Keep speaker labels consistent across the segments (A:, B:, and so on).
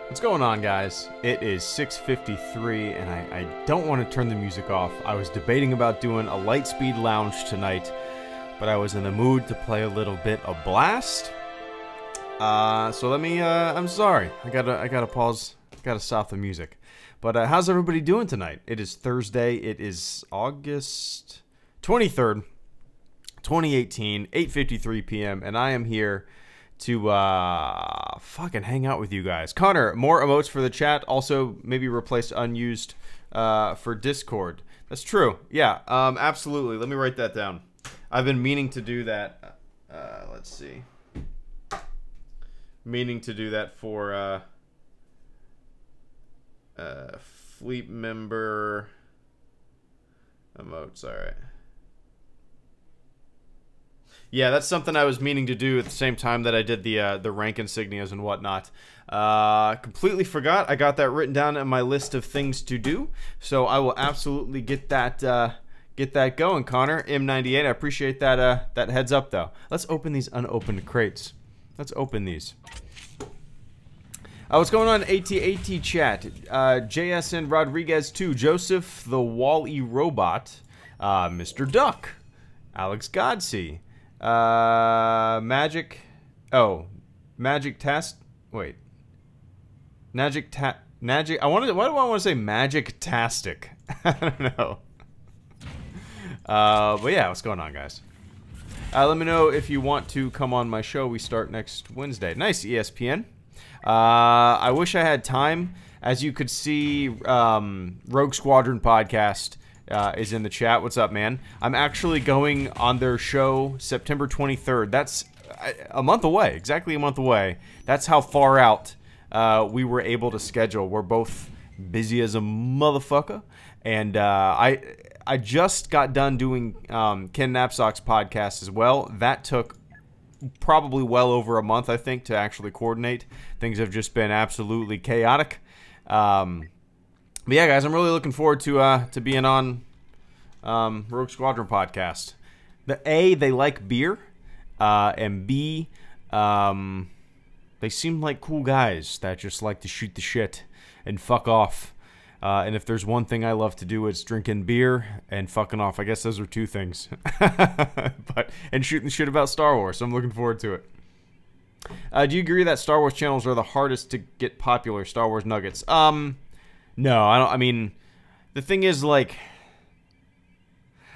A: What's going on, guys? It is 6:53 and I don't want to turn the music off. I was debating about doing a Lightspeed Lounge tonight, but I was in the mood to play a little bit of Blast. So let me, I'm sorry. I gotta pause, gotta stop the music. But how's everybody doing tonight? It is Thursday. It is August 23rd, 2018, 8:53 p.m. and I am here to fucking hang out with you guys. Connor, more emotes for the chat. Also, maybe replace unused for Discord. That's true. Yeah, absolutely. Let me write that down. I've been meaning to do that. Let's see. Meaning to do that for fleet member emotes. All right. Yeah, that's something I was meaning to do at the same time that I did the rank insignias and whatnot. Completely forgot. I got that written down in my list of things to do, so I will absolutely get that going. Connor M98, I appreciate that that heads up though. Let's open these unopened crates. Let's open these. What's going on, AT chat? JSN Rodriguez 2, Joseph the Wall-E Robot, Mr. Duck, Alex Godsey. Magic Test. Wait. Why do I want to say Magic-tastic? I don't know. But yeah, what's going on, guys? Let me know if you want to come on my show. We start next Wednesday. Nice, ESPN. I wish I had time. As you could see, Rogue Squadron podcast is in the chat. What's up, man? I'm actually going on their show September 23rd. That's a month away, exactly a month away. That's how far out we were able to schedule. We're both busy as a motherfucker. And I just got done doing Ken Knapsack's podcast as well. That took probably well over a month, I think, to actually coordinate. Things have just been absolutely chaotic. But yeah, guys, I'm really looking forward to being on Rogue Squadron podcast. They like beer, and B, they seem like cool guys that just like to shoot the shit and fuck off. And if there's one thing I love to do, it's drinking beer and fucking off. I guess those are two things. And shooting shit about Star Wars. So I'm looking forward to it. Do you agree that Star Wars channels are the hardest to get popular? Star Wars Nuggets. No, I don't. I mean, the thing is, like,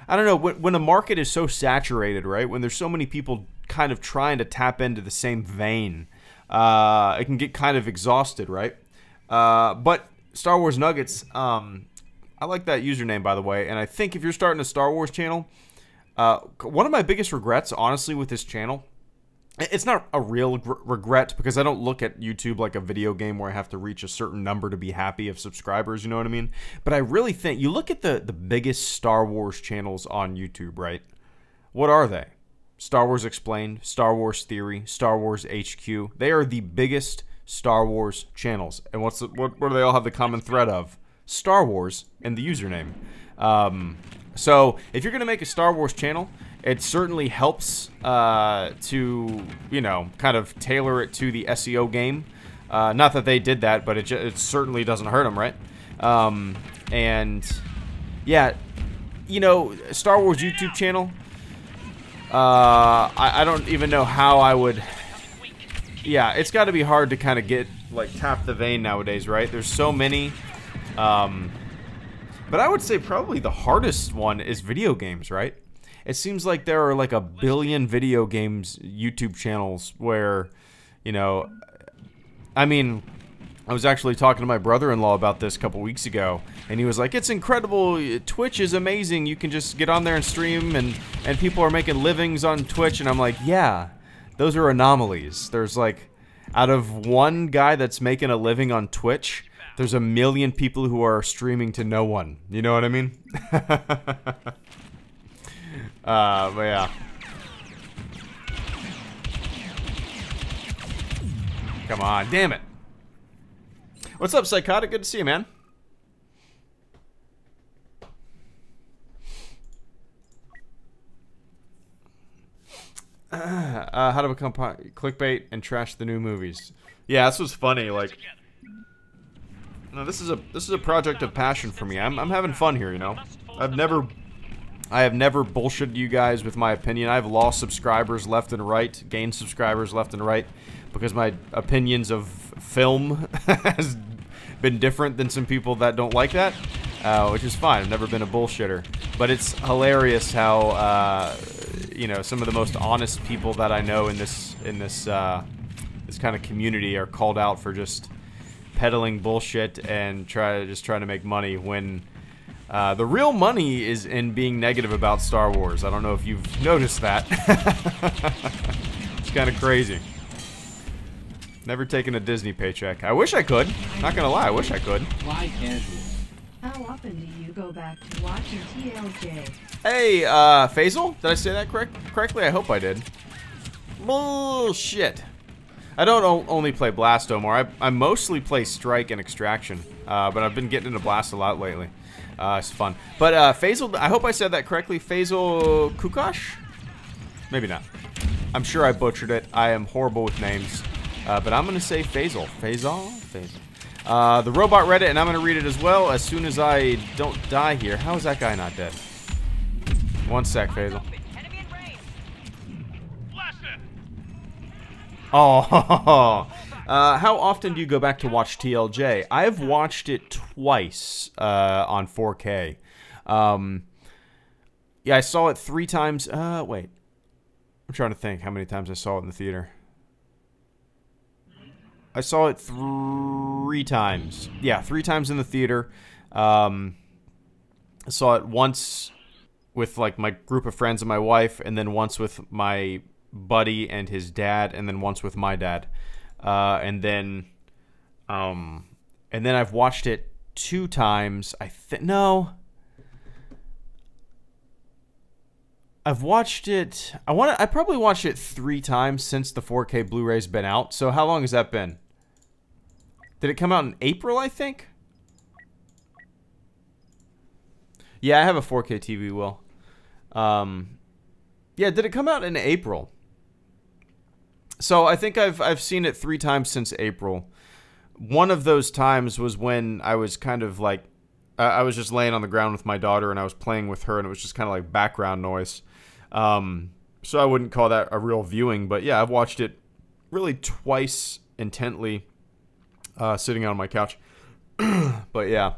A: I don't know. When a market is so saturated, right? When there's so many people kind of trying to tap into the same vein, it can get kind of exhausted, right? But Star Wars Nuggets, I like that username, by the way. And I think if you're starting a Star Wars channel, one of my biggest regrets, honestly, with this channel, it's not a real regret because I don't look at YouTube like a video game where I have to reach a certain number to be happy of subscribers, you know what I mean? But I really think, you look at the biggest Star Wars channels on YouTube, right? What are they? Star Wars Explained, Star Wars Theory, Star Wars HQ. They are the biggest Star Wars channels. And what do they all have the common thread of? Star Wars and the username. So if you're going to make a Star Wars channel, it certainly helps to, you know, kind of tailor it to the SEO game. Not that they did that, but it certainly doesn't hurt them, right? And yeah, you know, Star Wars YouTube channel, I don't even know how I would. Yeah, it's got to be hard to kind of get, like, tap the vein nowadays, right? There's so many. But I would say probably the hardest one is video games, right? It seems like there are like a billion video games YouTube channels where, you know, I mean, I was actually talking to my brother-in-law about this a couple weeks ago, and he was like, it's incredible, Twitch is amazing, you can just get on there and stream, and people are making livings on Twitch, and I'm like, yeah, those are anomalies. There's like, out of one guy that's making a living on Twitch, there's a million people who are streaming to no one. You know what I mean? But yeah. Come on, damn it. What's up, Psychotic? Good to see you, man. How to become clickbait and trash the new movies. Yeah, this was funny. Like, No, this is a project of passion for me. I'm having fun here, you know. I have never bullshitted you guys with my opinion. I've lost subscribers left and right, gained subscribers left and right, because my opinions of film has been different than some people that don't like that, which is fine. I've never been a bullshitter, but it's hilarious how you know, some of the most honest people that I know in this kind of community are called out for just peddling bullshit and trying to make money when the real money is in being negative about Star Wars. I don't know if you've noticed that. It's kind of crazy. Never taken a Disney paycheck. I wish I could. Not gonna lie, I wish I could.
B: Why can't you?
C: How often do you go back to watching TLJ?
A: Hey, Faisal? Did I say that correctly? I hope I did. Bullshit. I don't only play Blast no more. I mostly play Strike and Extraction, but I've been getting into Blast a lot lately. It's fun. But Faisal, I hope I said that correctly. Faisal Kukosh? Maybe not. I'm sure I butchered it. I am horrible with names. But I'm going to say Faisal. Faisal. The robot read it, and I'm going to read it as well as soon as I don't die here. How is that guy not dead? One sec, Faisal. Oh, how often do you go back to watch TLJ? I've watched it twice on 4K. Yeah, I saw it 3 times. Wait. I'm trying to think how many times I saw it in the theater. I saw it 3 times. Yeah, 3 times in the theater. I saw it once with like my group of friends and my wife, and then once with my buddy and his dad, and then once with my dad. And then I've watched it 2 times. No. I've watched it. I probably watched it 3 times since the 4K Blu-ray's been out. So how long has that been? Did it come out in April, I think? Yeah, I have a 4K TV, Will. Yeah, did it come out in April? So I think I've seen it 3 times since April. One of those times was when I was kind of like, I was just laying on the ground with my daughter and I was playing with her, and it was just kind of like background noise. So I wouldn't call that a real viewing, but yeah, I've watched it really twice intently, sitting on my couch. But yeah,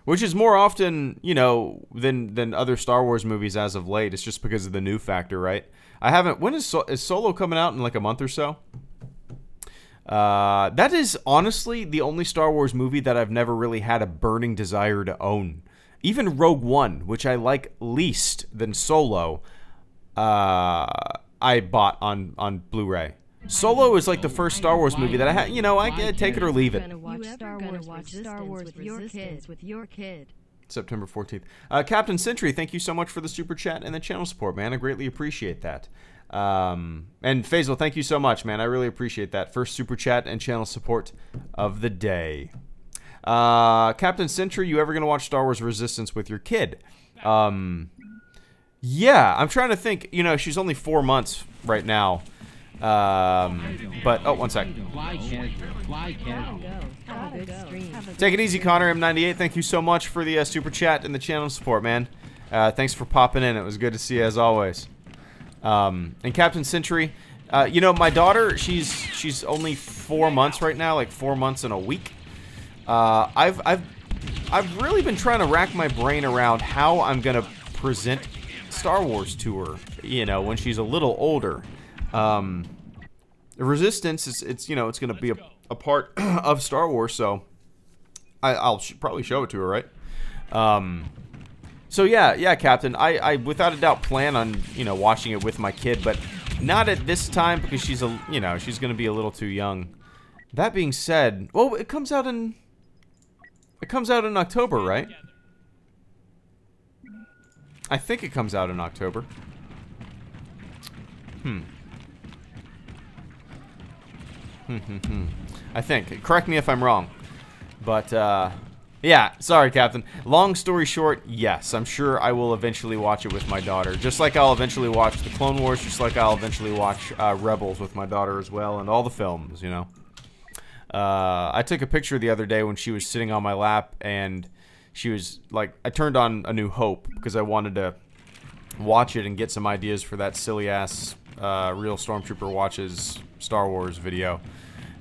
A: which is more often, you know, than other Star Wars movies as of late. It's just because of the new factor, right? I haven't. When is Solo coming out in like a month or so? That is honestly the only Star Wars movie that I've never really had a burning desire to own. Even Rogue One, which I like least than Solo, I bought on Blu-ray. Solo is like the first Star Wars movie that I had. You know, I can take it or leave it.
C: Watch Star Wars with your kid.
A: September 14th. Captain Sentry, thank you so much for the super chat and the channel support, man. I greatly appreciate that. And Faisal, thank you so much, man. I really appreciate that. First super chat and channel support of the day. Captain Sentry, you ever gonna watch Star Wars Resistance with your kid? Yeah, I'm trying to think. You know, she's only 4 months right now. But, oh, one sec. Take it easy, Connor M98. Thank you so much for the super chat and the channel support, man. Thanks for popping in. It was good to see you as always. And Captain Sentry, you know, my daughter, she's only 4 months right now, like 4 months and a week. I've really been trying to rack my brain around how I'm gonna present Star Wars to her, you know, when she's a little older. Resistance, it's you know, it's gonna be a part of Star Wars, so I'll probably show it to her, right? So yeah, Captain, I without a doubt plan on, you know, watching it with my kid, but not at this time because she's she's gonna be a little too young. That being said, well, it comes out in October, right? I think it comes out in October. I think. Correct me if I'm wrong. But, yeah, sorry, Captain. Long story short, yes, I'm sure I will eventually watch it with my daughter. Just like I'll eventually watch the Clone Wars, just like I'll eventually watch Rebels with my daughter as well, and all the films, you know. I took a picture the other day when she was sitting on my lap, and she was like, I turned on A New Hope because I wanted to watch it and get some ideas for that silly ass Real Stormtrooper Watches Star Wars video.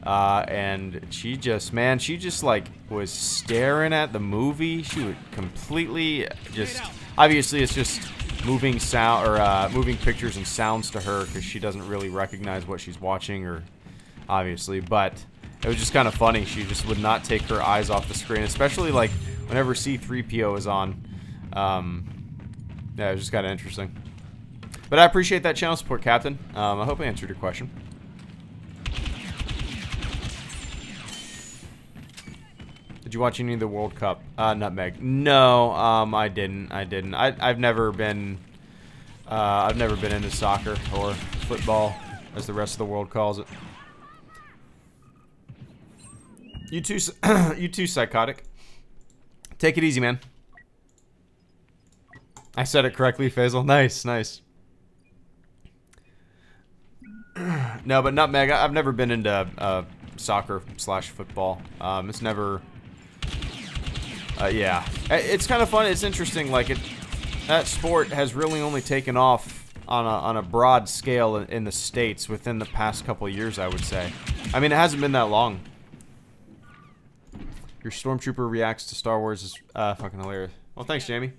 A: And she just, man, she just like was staring at the movie. She would completely just, obviously it's just moving sound or moving pictures and sounds to her because she doesn't really recognize what she's watching, or obviously, but it was just kind of funny. She just would not take her eyes off the screen, especially like whenever C-3PO is on. Yeah, it was just kind of interesting. But I appreciate that channel support, Captain. I hope I answered your question. Did you watch any of the World Cup? Nutmeg. No, I didn't. I've never been into soccer or football, as the rest of the world calls it. You too, psychotic. Take it easy, man. I said it correctly, Faisal. Nice, nice. No, but Nutmeg, I've never been into soccer/football. It's never. Yeah, it's kind of fun. It's interesting. Like that sport has really only taken off on a broad scale in the States within the past couple of years, I would say. I mean, it hasn't been that long. Your Stormtrooper reacts to Star Wars is fucking hilarious. Well, thanks, Jamie.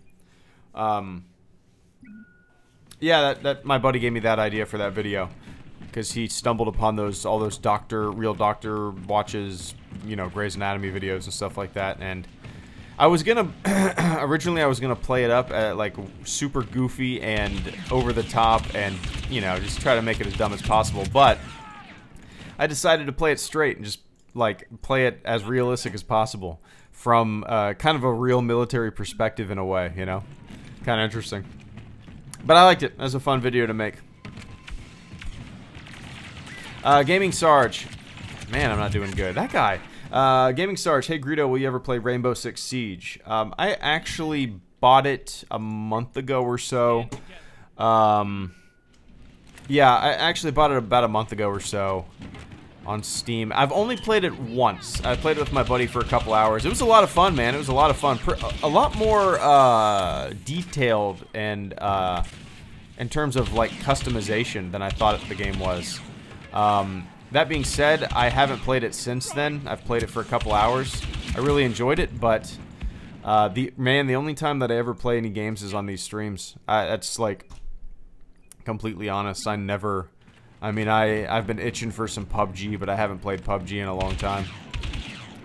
A: Yeah, that my buddy gave me that idea for that video because he stumbled upon all those real doctor watches, you know, Grey's Anatomy videos and stuff like that, and I was gonna originally I was gonna play it up at like super goofy and over the top, and you know, just try to make it as dumb as possible. But I decided to play it straight and just like play it as realistic as possible from kind of a real military perspective in a way, you know, kind of interesting. But I liked it. It was a fun video to make. Gaming Sarge, man, I'm not doing good. That guy. Gaming Sarge, hey Greedo, will you ever play Rainbow Six Siege? I actually bought it a month ago or so. Yeah, I actually bought it about a month ago or so on Steam. I've only played it once. I played it with my buddy for a couple hours. It was a lot of fun, man. It was a lot of fun. A lot more detailed and in terms of like customization than I thought the game was. That being said, I haven't played it since then. I've played it for a couple hours. I really enjoyed it, but the only time that I ever play any games is on these streams. That's like completely honest. I mean, I've been itching for some PUBG, but I haven't played PUBG in a long time.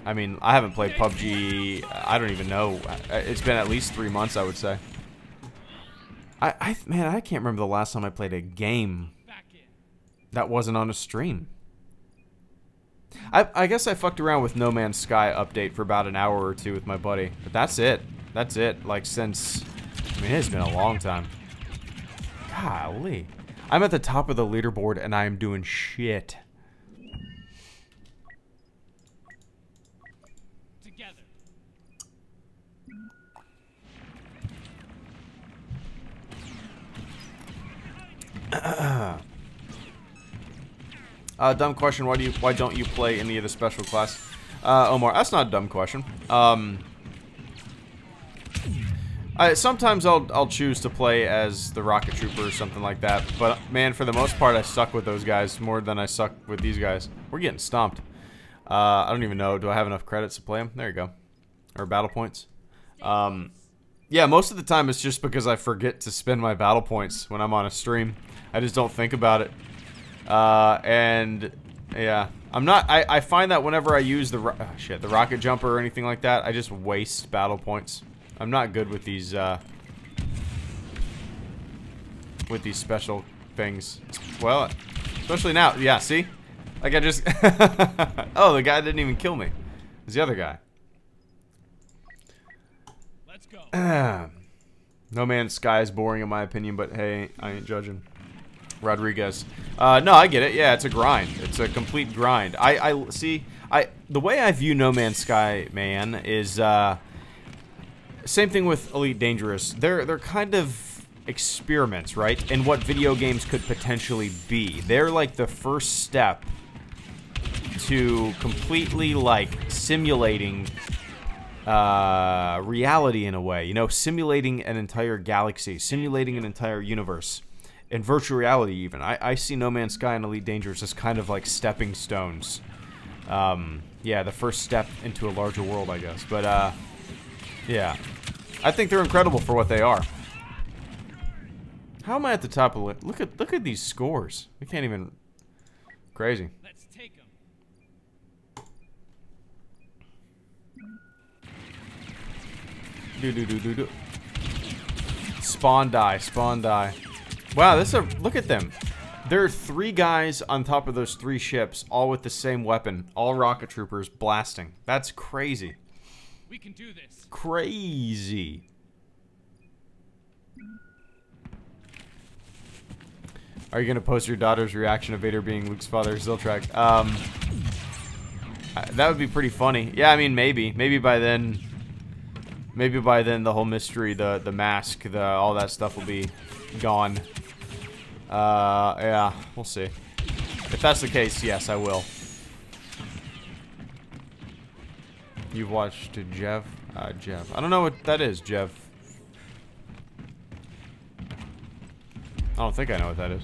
A: I mean, I haven't played PUBG, I don't even know. It's been at least 3 months, I would say. Man, I can't remember the last time I played a game that wasn't on a stream. I guess I fucked around with No Man's Sky update for about an hour or two with my buddy. But that's it. That's it. Like, since... I mean, it's been a long time. Golly. I'm at the top of the leaderboard, and I am doing shit.
B: Together.
A: Dumb question. Why don't you play any of the special class? Omar, that's not a dumb question. Sometimes I'll choose to play as the Rocket Trooper or something like that. But man, for the most part, I suck with those guys more than I suck with these guys. We're getting stomped. I don't even know. Do I have enough credits to play them? There you go. Or battle points. Yeah, most of the time it's just because I forget to spend my battle points when I'm on a stream. I just don't think about it. And yeah, I find that whenever I use the rocket jumper or anything like that, I just waste battle points. I'm not good with these special things. Well, especially now. Yeah, see? Like I just oh, the guy didn't even kill me. It's the other guy.
B: Let's go.
A: No Man's Sky is boring in my opinion, but hey, I ain't judging. Rodriguez. No, I get it. Yeah, it's a grind. It's a complete grind. The way I view No Man's Sky, man, is same thing with Elite Dangerous. They're kind of experiments, right? In what video games could potentially be. They're like the first step to completely like simulating reality in a way, you know, simulating an entire galaxy, simulating an entire universe, in virtual reality even. I see No Man's Sky and Elite Dangerous as kind of like stepping stones. Yeah, the first step into a larger world, I guess. But, yeah. I think they're incredible for what they are. How am I at the top of it? Look at these scores. We can't even... Crazy.
B: Let's take them.
A: Do. Spawn die, spawn die. Wow, this is look at them. There are 3 guys on top of those 3 ships, all with the same weapon, all rocket troopers blasting. That's crazy.
B: We can do this.
A: Crazy. Are you gonna post your daughter's reaction to Vader being Luke's father, Ziltrak? That would be pretty funny. Yeah, I mean, maybe by then the whole mystery, the mask, all that stuff will be gone. Yeah, we'll see. If that's the case, yes, I will. You've watched Jeff? Jeff. I don't know what that is, Jeff. I don't think I know what that is.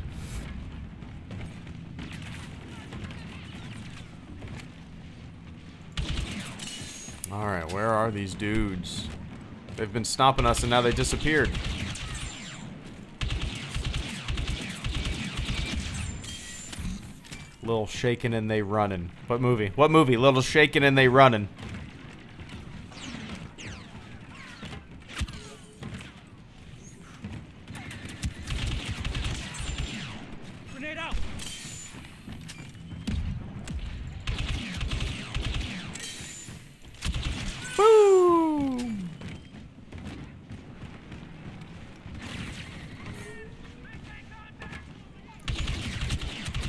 A: Alright, where are these dudes? They've been stomping us and now they disappeared. Little shaking and they running. What movie? What movie? Little shaking and they running.
B: Grenade out.
A: Boom!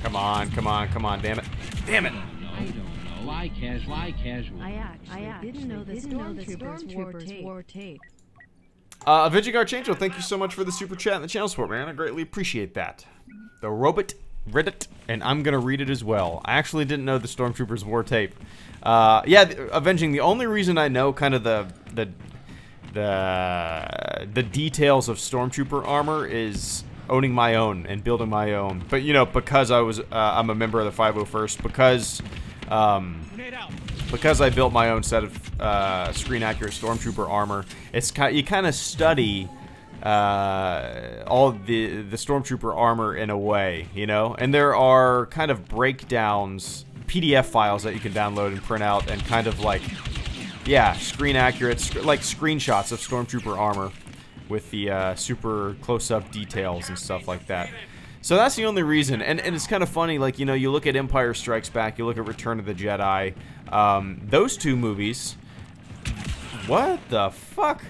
A: Come on, come on, come on, damn it. Damn it!
D: I don't know. Why casual?
C: I actually didn't know the stormtroopers wore tape.
A: Avenging Archangel, thank you so much for the super chat and the channel support, man. I greatly appreciate that. The robot read it, and I'm gonna read it as well. I actually didn't know the stormtroopers wore tape. Yeah, Avenging. The only reason I know kind of the details of stormtrooper armor is owning my own and building my own. But you know, because I'm a member of the 501st, because I built my own set of screen accurate stormtrooper armor. It's you kind of study all the stormtrooper armor in a way, you know. And there are kind of breakdowns, PDF files that you can download and print out, and kind of like, yeah, screen accurate, like screenshots of stormtrooper armor with the super close-up details and stuff like that. So that's the only reason, and it's kind of funny, like, you know, you look at Empire Strikes Back, you look at Return of the Jedi, those two movies, what the fuck?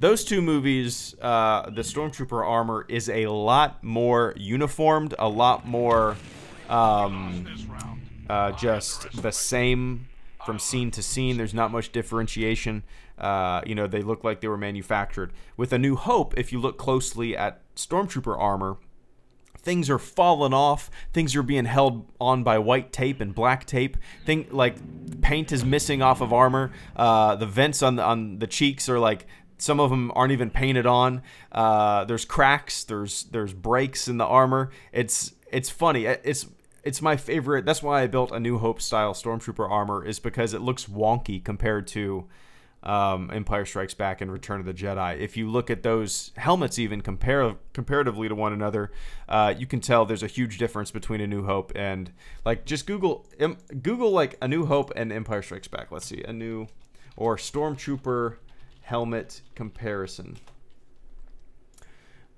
A: Those two movies, the Stormtrooper armor is a lot more uniformed, a lot more, just the same from scene to scene. There's not much differentiation. You know, they look like they were manufactured. With A New Hope, if you look closely at Stormtrooper armor, things are falling off. Things are being held on by white tape and black tape. Like paint is missing off of armor. The vents on the cheeks are like, some of them aren't even painted on. There's cracks. There's breaks in the armor. It's funny. It's my favorite. That's why I built A New Hope style Stormtrooper armor, is because it looks wonky compared to Empire Strikes Back and Return of the Jedi. If you look at those helmets even comparatively to one another, you can tell there's a huge difference between A New Hope and, like, just Google like A New Hope and Empire Strikes Back. Let's see, or Stormtrooper helmet comparison.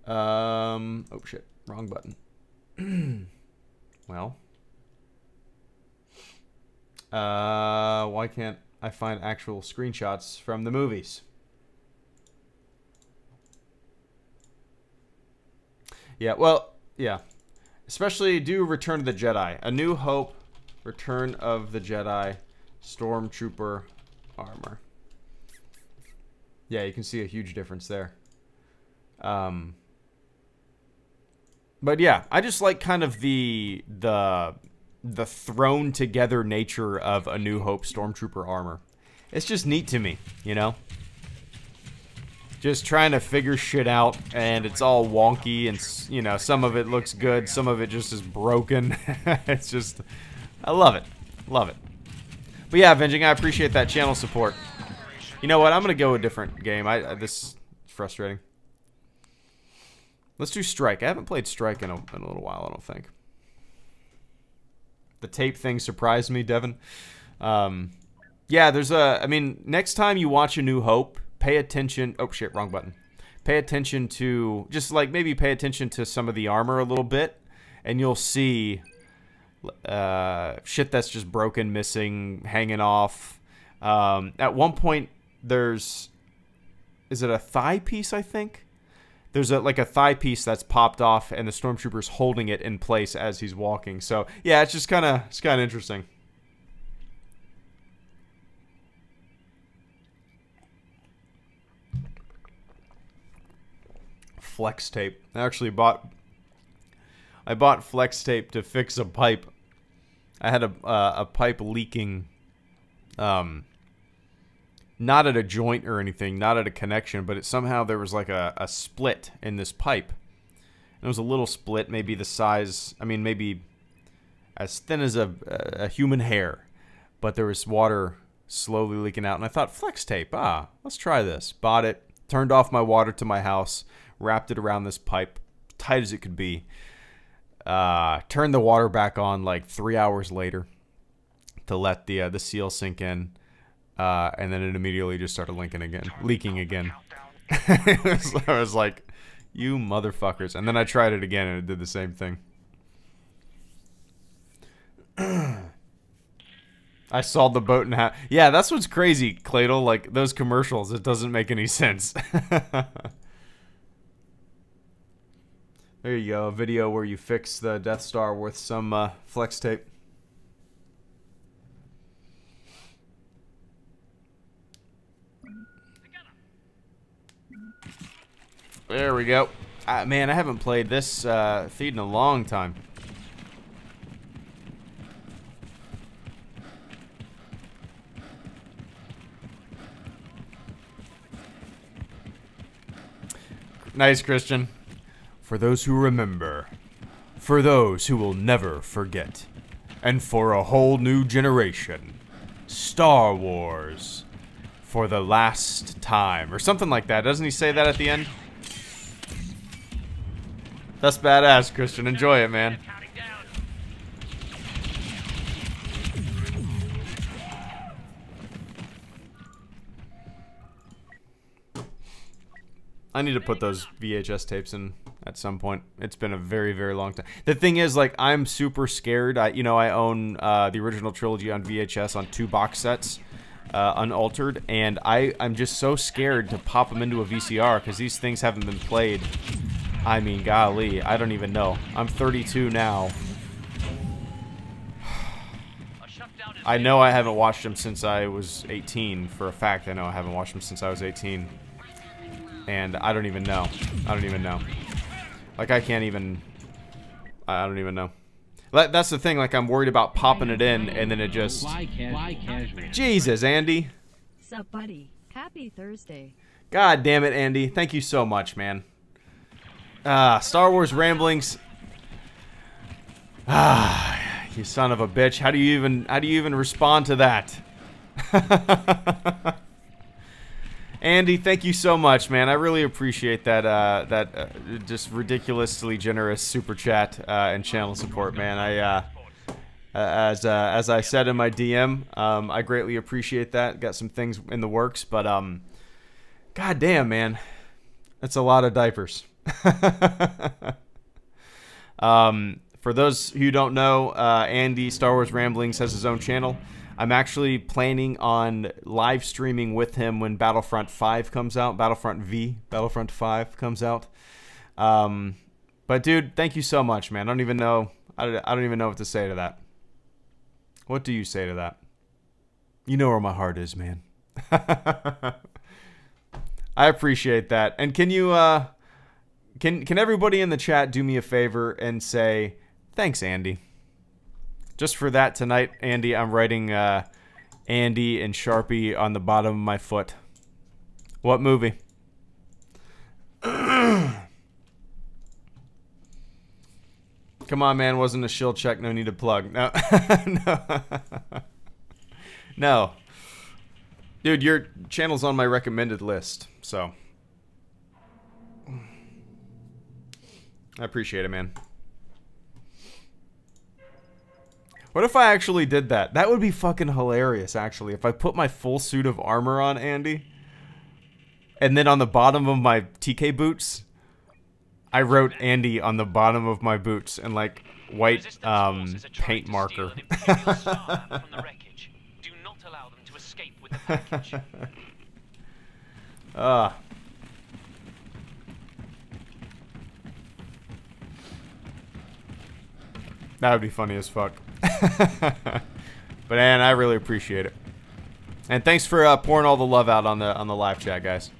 A: Oh shit, wrong button. Well, why can't I find actual screenshots from the movies? Yeah, well, yeah. Especially do Return of the Jedi. A New Hope, Return of the Jedi, Stormtrooper armor. Yeah, you can see a huge difference there. But yeah, I just like kind of the the thrown together nature of A New Hope Stormtrooper armor. It's just neat to me, you know? Just trying to figure shit out, and it's all wonky, and, you know, some of it looks good, some of it just is broken. It's just, I love it. Love it. But yeah, Avenging, I appreciate that channel support. You know what? I'm going to go a different game. This is frustrating. Let's do Strike. I haven't played Strike in a little while, I don't think. The tape thing surprised me, Devin. Yeah, there's a... I mean, next time you watch A New Hope, pay attention... Oh, shit, wrong button. Pay attention to... Just, like, maybe pay attention to some of the armor a little bit, and you'll see shit that's just broken, missing, hanging off. At one point, there's... Is it a thigh piece, I think? There's like a thigh piece that's popped off, and the Stormtrooper's holding it in place as he's walking. So, yeah, it's just kind of interesting. Flex tape. I bought flex tape to fix a pipe. I had a pipe leaking, not at a joint or anything, not at a connection, but somehow there was like a split in this pipe. It was a little split, maybe the size, I mean, maybe as thin as a human hair, but there was water slowly leaking out, and I thought, flex tape, let's try this. Bought it, turned off my water to my house, wrapped it around this pipe, tight as it could be, turned the water back on like 3 hours later to let the seal sink in. And then it immediately just started leaking again. I was like, you motherfuckers. And then I tried it again, and it did the same thing. I sawed the boat in half. Yeah, that's what's crazy, Cladle. Like, those commercials, it doesn't make any sense. There you go, a video where you fix the Death Star with some flex tape. There we go. Man, I haven't played this feed in a long time. Nice, Christian. For those who remember, for those who will never forget, and for a whole new generation, Star Wars for the last time, or something like that. Doesn't he say that at the end? That's badass, Christian. Enjoy it, man. I need to put those VHS tapes in at some point. It's been a very, very long time. The thing is, like, I'm super scared. I own the original trilogy on VHS on 2 box sets, unaltered, and I'm just so scared to pop them into a VCR because these things haven't been played. I mean, golly, I don't even know. I'm 32 now. I know I haven't watched them since I was 18. For a fact, I know I haven't watched them since I was 18. And I don't even know. I don't even know. Like, I can't even... I don't even know. That's the thing, like, I'm worried about popping it in, and then it just... Jesus, Andy.
C: Sup, buddy? Happy Thursday.
A: God damn it, Andy. Thank you so much, man. Star Wars ramblings. You son of a bitch. How do you even respond to that? Andy, thank you so much, man. I really appreciate that just ridiculously generous super chat and channel support, man. As I said in my DM, I greatly appreciate that. Got some things in the works, but god damn, man, that's a lot of diapers. For those who don't know, Andy Star Wars Ramblings has his own channel. I'm actually planning on live streaming with him when Battlefront 5 comes out. Battlefront 5 comes out. But dude, thank you so much, man. I don't even know what to say to that. What do you say to that? You know where my heart is, man. I appreciate that. And can you can everybody in the chat do me a favor and say thanks, Andy? Just for that tonight, Andy, I'm writing Andy and Sharpie on the bottom of my foot. What movie? Come on, man. Wasn't a shield check. No need to plug. No. No. No. Dude, your channel's on my recommended list, so. I appreciate it, man. What if I actually did that? That would be fucking hilarious, actually. If I put my full suit of armor on, Andy, and then on the bottom of my TK boots, I wrote Andy on the bottom of my boots in, like, white paint marker. That would be funny as fuck. But man, I really appreciate it. And thanks for pouring all the love out on the live chat, guys.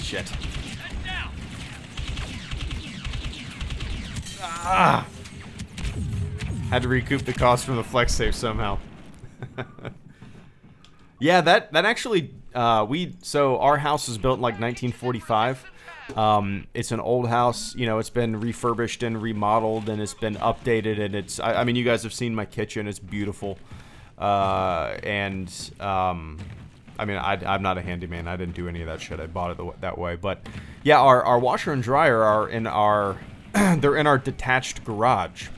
A: Shit. Ah! Had to recoup the cost from the flex save somehow. Yeah, that actually so our house was built in like 1945. It's an old house, you know, it's been refurbished and remodeled and it's been updated, and it's I mean, you guys have seen my kitchen, it's beautiful. I mean, I'm not a handyman. I didn't do any of that shit. I bought it that way. But yeah, our washer and dryer are in our they're in our detached garage.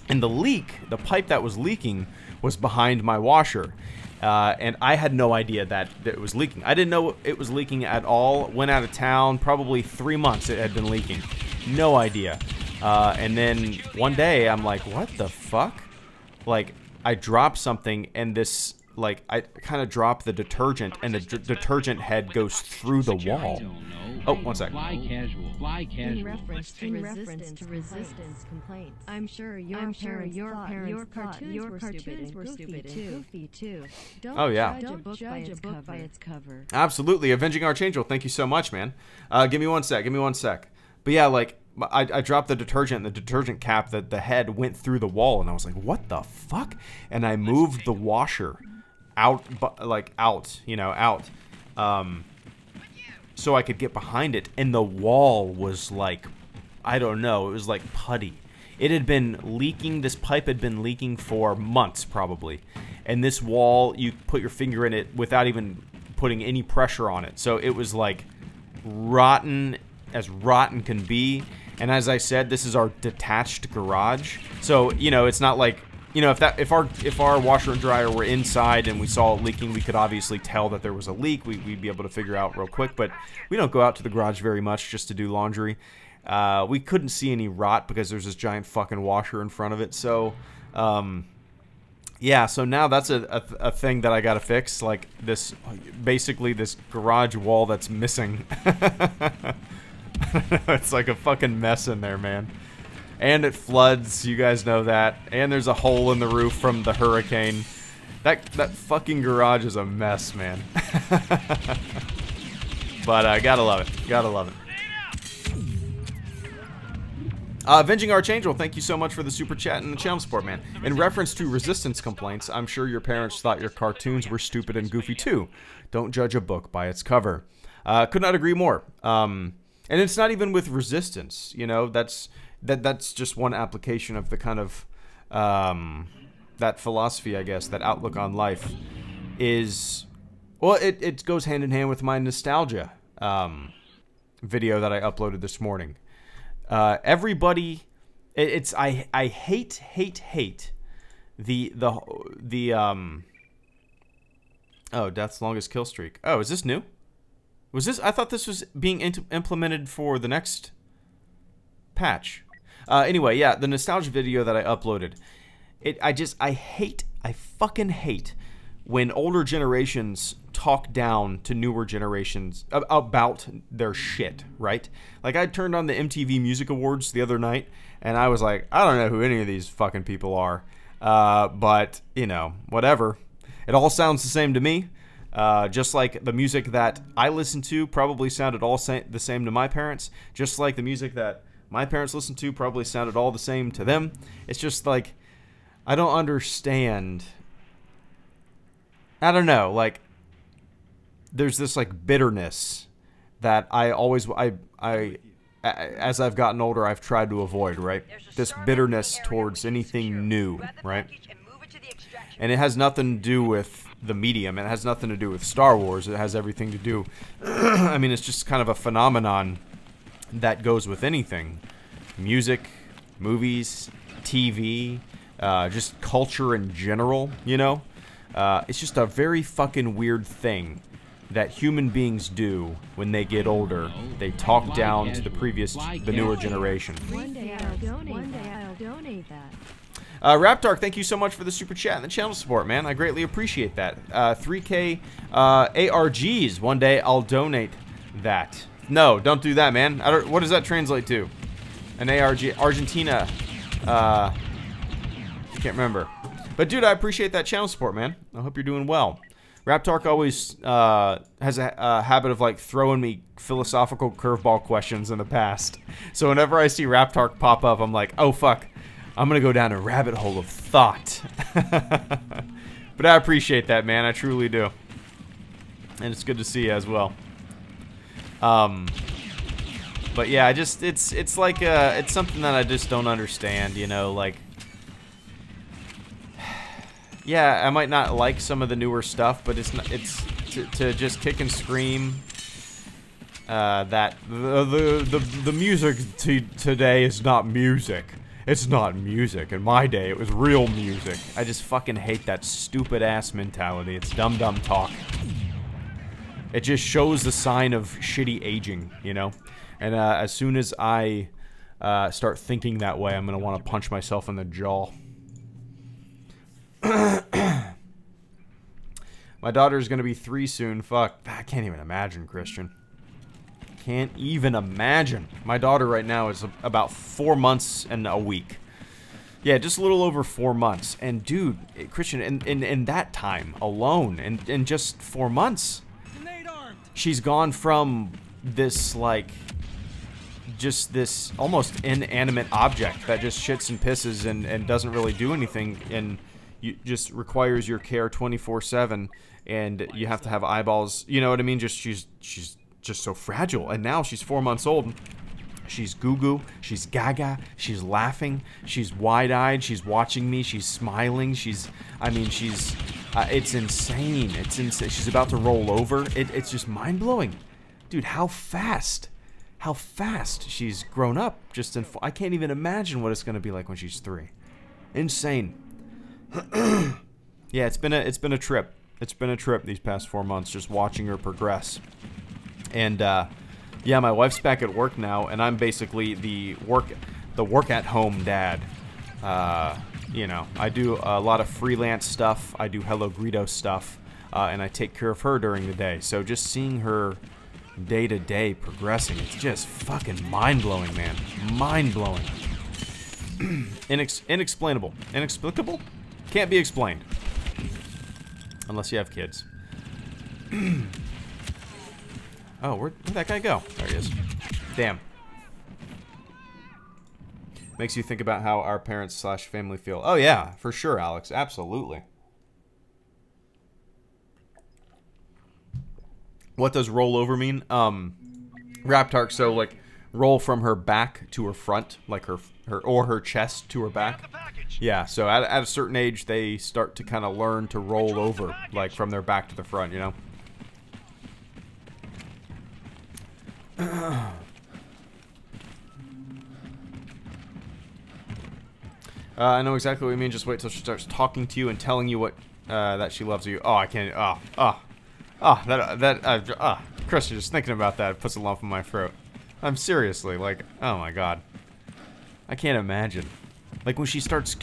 A: And the pipe that was leaking was behind my washer. And I had no idea that it was leaking. I didn't know it was leaking at all. Went out of town, probably 3 months it had been leaking. No idea. And then one day I'm like, what the fuck? Like, I dropped something and this, like, I kind of dropped the detergent and the detergent head goes through the wall. Oh, one second.
D: Fly casual. Fly
C: In
D: casual.
C: reference to resistance complaints. I'm sure your parents thought your cartoons were stupid and goofy too. Don't
A: Oh, yeah.
C: judge a book by its cover.
A: Absolutely. Avenging Archangel, thank you so much, man. Give me one sec. But yeah, like, I dropped the detergent, and the detergent cap, the head went through the wall, and I was like, what the fuck? And I moved the washer out, you know, out. So I could get behind it, and the wall was like, I don't know, it was like putty. It had been leaking, this pipe had been leaking for months, probably. And this wall, you put your finger in it without even putting any pressure on it. So it was like rotten as rotten can be. And as I said, this is our detached garage. So, you know, it's not like, you know, if our washer and dryer were inside and we saw it leaking, we could obviously tell that there was a leak. We'd be able to figure out real quick. But we don't go out to the garage very much just to do laundry. We couldn't see any rot because there's this giant fucking washer in front of it. So, yeah. So now that's a thing that I gotta fix. Like this, basically this garage wall that's missing. It's like a fucking mess in there, man. And it floods, you guys know that. And there's a hole in the roof from the hurricane. That fucking garage is a mess, man. But I gotta love it. Gotta love it. Avenging Archangel, thank you so much for the super chat and the channel support, man. In reference to resistance complaints, I'm sure your parents thought your cartoons were stupid and goofy too. Don't judge a book by its cover. Could not agree more. And it's not even with resistance, you know, that's just one application of the kind of that philosophy, I guess, that outlook on life is, well, it goes hand in hand with my nostalgia video that I uploaded this morning. Everybody, I hate the oh, Death's Longest Kill Streak. Oh, is this new? Was this? I thought this was being implemented for the next patch. Anyway, yeah, the nostalgia video that I uploaded. I fucking hate when older generations talk down to newer generations about their shit, right? Like, I turned on the MTV Music Awards the other night, and I was like, I don't know who any of these fucking people are. But, you know, whatever. It all sounds the same to me. Just like the music that I listened to probably sounded all the same to my parents. Just like the music that my parents listened to probably sounded all the same to them. It's just like, I don't understand. I don't know, like, there's this like bitterness that I always, as I've gotten older, I've tried to avoid, right? This bitterness towards anything new, right? And it has nothing to do with the medium. It has nothing to do with Star Wars. It has everything to do, I mean, it's just kind of a phenomenon that goes with anything. Music, movies, TV, just culture in general, you know? It's just a very fucking weird thing that human beings do when they get older. They talk down to the newer generation.
C: One day I'll donate that.
A: Raptark, thank you so much for the super chat and the channel support, man. I greatly appreciate that. 3K ARGs. One day I'll donate that. No, don't do that, man. What does that translate to? An ARG, Argentina. I can't remember. But dude, I appreciate that channel support, man. I hope you're doing well. Raptark always has a habit of like throwing me philosophical curveball questions in the past. So whenever I see Raptark pop up, I'm like, oh fuck, I'm gonna go down a rabbit hole of thought. But I appreciate that, man. I truly do. And it's good to see you as well. But yeah, it's like it's something that I just don't understand, you know, like. Yeah, I might not like some of the newer stuff, but it's to just kick and scream that the music today is not music. It's not music. In my day, it was real music. I just fucking hate that stupid ass mentality. It's dumb talk. It just shows the sign of shitty aging, you know. And as soon as I start thinking that way, I'm gonna want to punch myself in the jaw. My daughter's gonna be 3 soon. Fuck. I can't even imagine, Christian. Can't even imagine. My daughter right now is about 4 months and a week. Yeah, just a little over 4 months. And dude, Christian, in that time alone, in just 4 months, she's gone from this like just this almost inanimate object that just shits and pisses and doesn't really do anything and you just requires your care 24/7, and you have to have eyeballs. You know what I mean? Just she's just so fragile. And now she's 4 months old. She's goo-goo. She's gaga. She's laughing. She's wide-eyed. She's watching me. She's smiling. I mean, it's insane. It's insane. She's about to roll over. It's just mind-blowing, dude. How fast she's grown up. I can't even imagine what it's gonna be like when she's 3. Insane. Yeah, it's been a trip. It's been a trip these past 4 months, just watching her progress. And yeah, my wife's back at work now, and I'm basically the work at home dad. You know, I do a lot of freelance stuff. I do HelloGreedo stuff, and I take care of her during the day. So just seeing her day to day progressing, it's just fucking mind blowing, man. Mind blowing. Inexplainable. Inexplicable? Can't be explained. Unless you have kids. Oh, where'd that guy go? There he is. Damn. Makes you think about how our parents / family feel. Oh yeah, for sure, Alex. Absolutely. What does roll over mean? Raptark, so like roll from her back to her front, like her chest to her back. Yeah, so at a certain age, they start to kind of learn to roll over, like from their back to the front, you know? I know exactly what you mean. Just wait till she starts talking to you and telling you what that she loves you. Oh, I can't. Christian, just thinking about that puts a lump in my throat. I'm seriously like, oh my god, I can't imagine. Like when she starts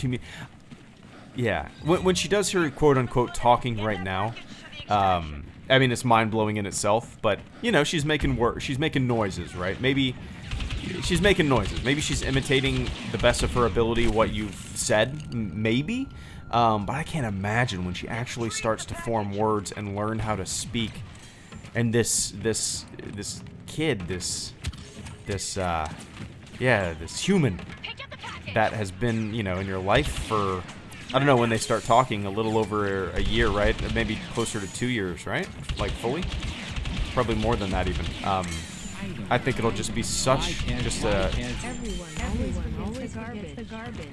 A: yeah, when she does her quote unquote talking right now. I mean, it's mind blowing in itself, but you know, she's making noises, right? Maybe she's making noises. Maybe she's imitating the best of her ability what you've said, maybe. But I can't imagine when she actually starts to form words and learn how to speak. And this kid, this human that has been, you know, in your life for, I don't know, when they start talking, a little over a year, right? Maybe closer to 2 years, right? Like fully? Probably more than that even. I think it'll just be such just a...
C: Everyone always forgets the garbage.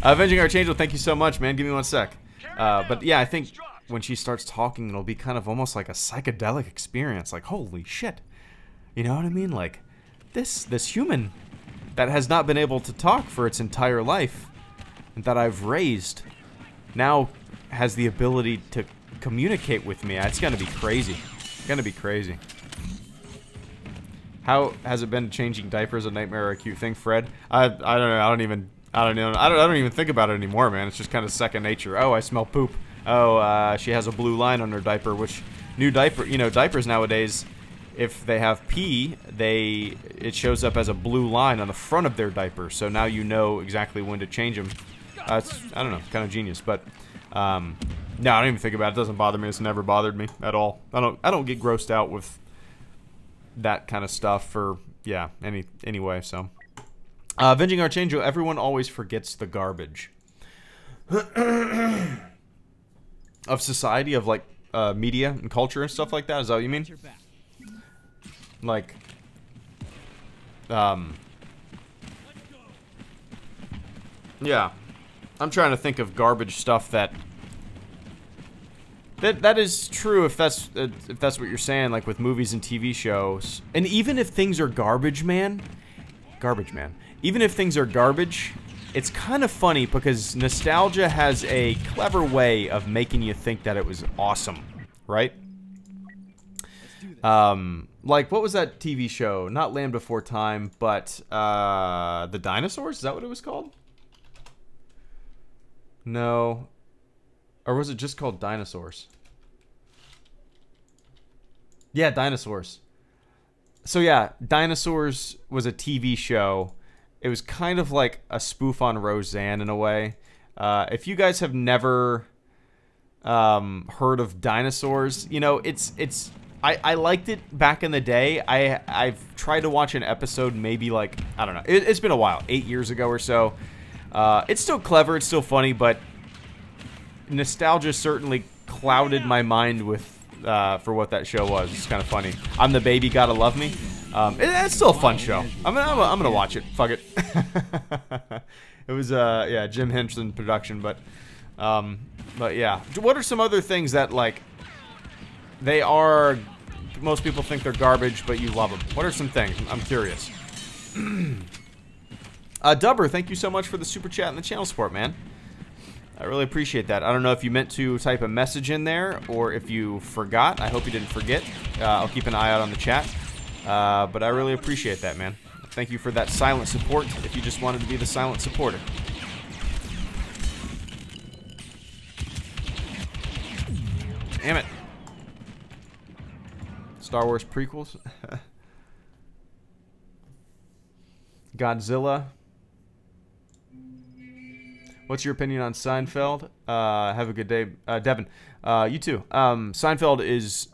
A: Avenging Archangel, thank you so much, man. Give me 1 sec. But yeah, I think when she starts talking, it'll be kind of almost like a psychedelic experience. Like, holy shit. You know what I mean? Like, this human that has not been able to talk for its entire life, and that I've raised, now has the ability to communicate with me. It's gonna be crazy. It's gonna be crazy. How has it been changing diapers? A nightmare or a cute thing, Fred? I don't know. I don't even think about it anymore, man. It's just kind of second nature. Oh, I smell poop. Oh, she has a blue line on her diaper, which diapers nowadays, if they have pee, it shows up as a blue line on the front of their diaper. So now you know exactly when to change them. I don't know, kind of genius, but no, I don't even think about it. It doesn't bother me. It's never bothered me at all. I don't get grossed out with that kind of stuff for anyway. So Avenging Archangel, everyone always forgets the garbage of society, of like media and culture and stuff like that. Is that what you mean? Like yeah, I'm trying to think of garbage stuff that is true, if that's what you're saying, like with movies and TV shows. And even if things are garbage man, even if things are garbage, it's kind of funny because nostalgia has a clever way of making you think that it was awesome, right? Like, what was that TV show? Not Land Before Time, but The Dinosaurs? Is that what it was called? No. Or was it just called Dinosaurs? Yeah, Dinosaurs. So yeah, Dinosaurs was a TV show. It was kind of like a spoof on Roseanne in a way. If you guys have never heard of Dinosaurs, you know, I liked it back in the day. I've tried to watch an episode maybe like, I don't know. It's been a while, 8 years ago or so. It's still clever, it's still funny, but nostalgia certainly clouded my mind with for what that show was. It's kind of funny. I'm the Baby, Gotta Love Me. It's still a fun show. I'm gonna watch it. Fuck it. It was yeah, Jim Henson production, but yeah. What are some other things that like they are? Most people think they're garbage, but you love them. What are some things? I'm curious. Dubber, thank you so much for the super chat and the channel support, man. I really appreciate that. I don't know if you meant to type a message in there or if you forgot. I hope you didn't forget. I'll keep an eye out on the chat. But I really appreciate that, man. Thank you for that silent support if you just wanted to be the silent supporter. Damn it. Star Wars prequels. Godzilla. What's your opinion on Seinfeld? Have a good day. Devin, you too. Seinfeld is,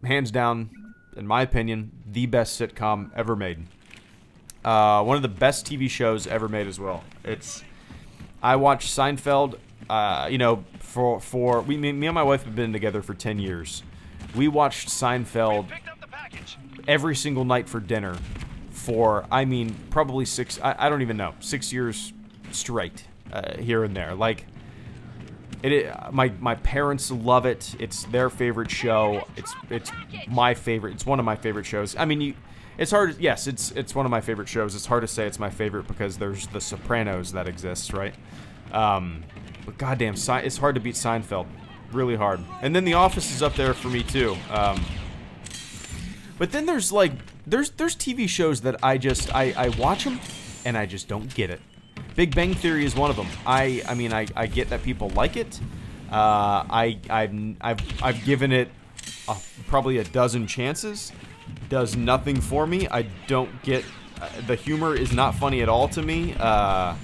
A: hands down, in my opinion, the best sitcom ever made. One of the best TV shows ever made as well. I watched Seinfeld, you know, me and my wife have been together for 10 years. We watched Seinfeld every single night for dinner for, I mean, probably I don't even know, 6 years straight. Here and there, like my parents love it. It's their favorite show. It's my favorite. It's one of my favorite shows. I mean, it's hard. Yes, it's one of my favorite shows. It's hard to say it's my favorite because there's The Sopranos that exists, right? But goddamn, it's hard to beat Seinfeld. Really hard. And then The Office is up there for me too. But then there's like there's TV shows that I watch them and I just don't get it. Big Bang Theory is one of them. I mean, I get that people like it. I've given it probably a dozen chances. Does nothing for me. I don't get the humor is not funny at all to me. The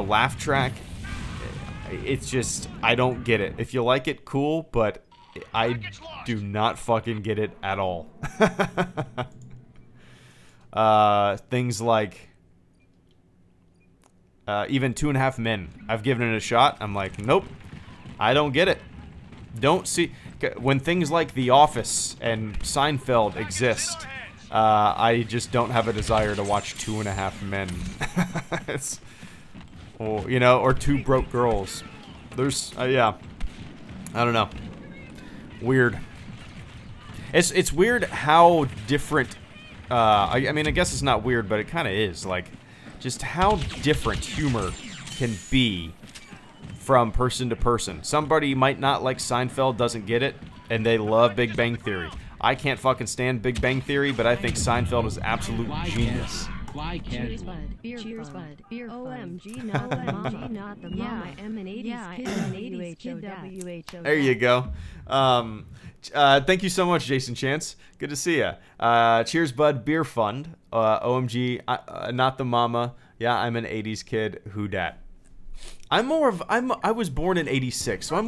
A: laugh track, It's just, I don't get it. If you like it, cool, but I do not fucking get it at all. Things like even 2.5 Men. I've given it a shot. I'm like, nope, I don't get it. Don't see when things like The Office and Seinfeld exist. I just don't have a desire to watch 2.5 Men. It's, or, you know, or Two Broke Girls. There's, yeah, I don't know. Weird. It's weird how different. I mean, I guess it's not weird, but it kind of is. Like, just how different humor can be from person to person. Somebody might not like Seinfeld, doesn't get it, and they love Big Bang Theory. I can't fucking stand Big Bang Theory, but I think Seinfeld is absolute genius.
D: Fly
C: Cheers,
D: casual.
C: bud. Cheers, bud. Beer OMG, not the mama. Not the mama. I'm an 80s kid. An 80s kid. WHO.
A: There you go. Thank you so much, Jason Chance. Good to see ya. Cheers, bud. Beer fund. OMG, not the mama. Yeah, I'm an 80s kid. Who dat? I was born in '86, so I'm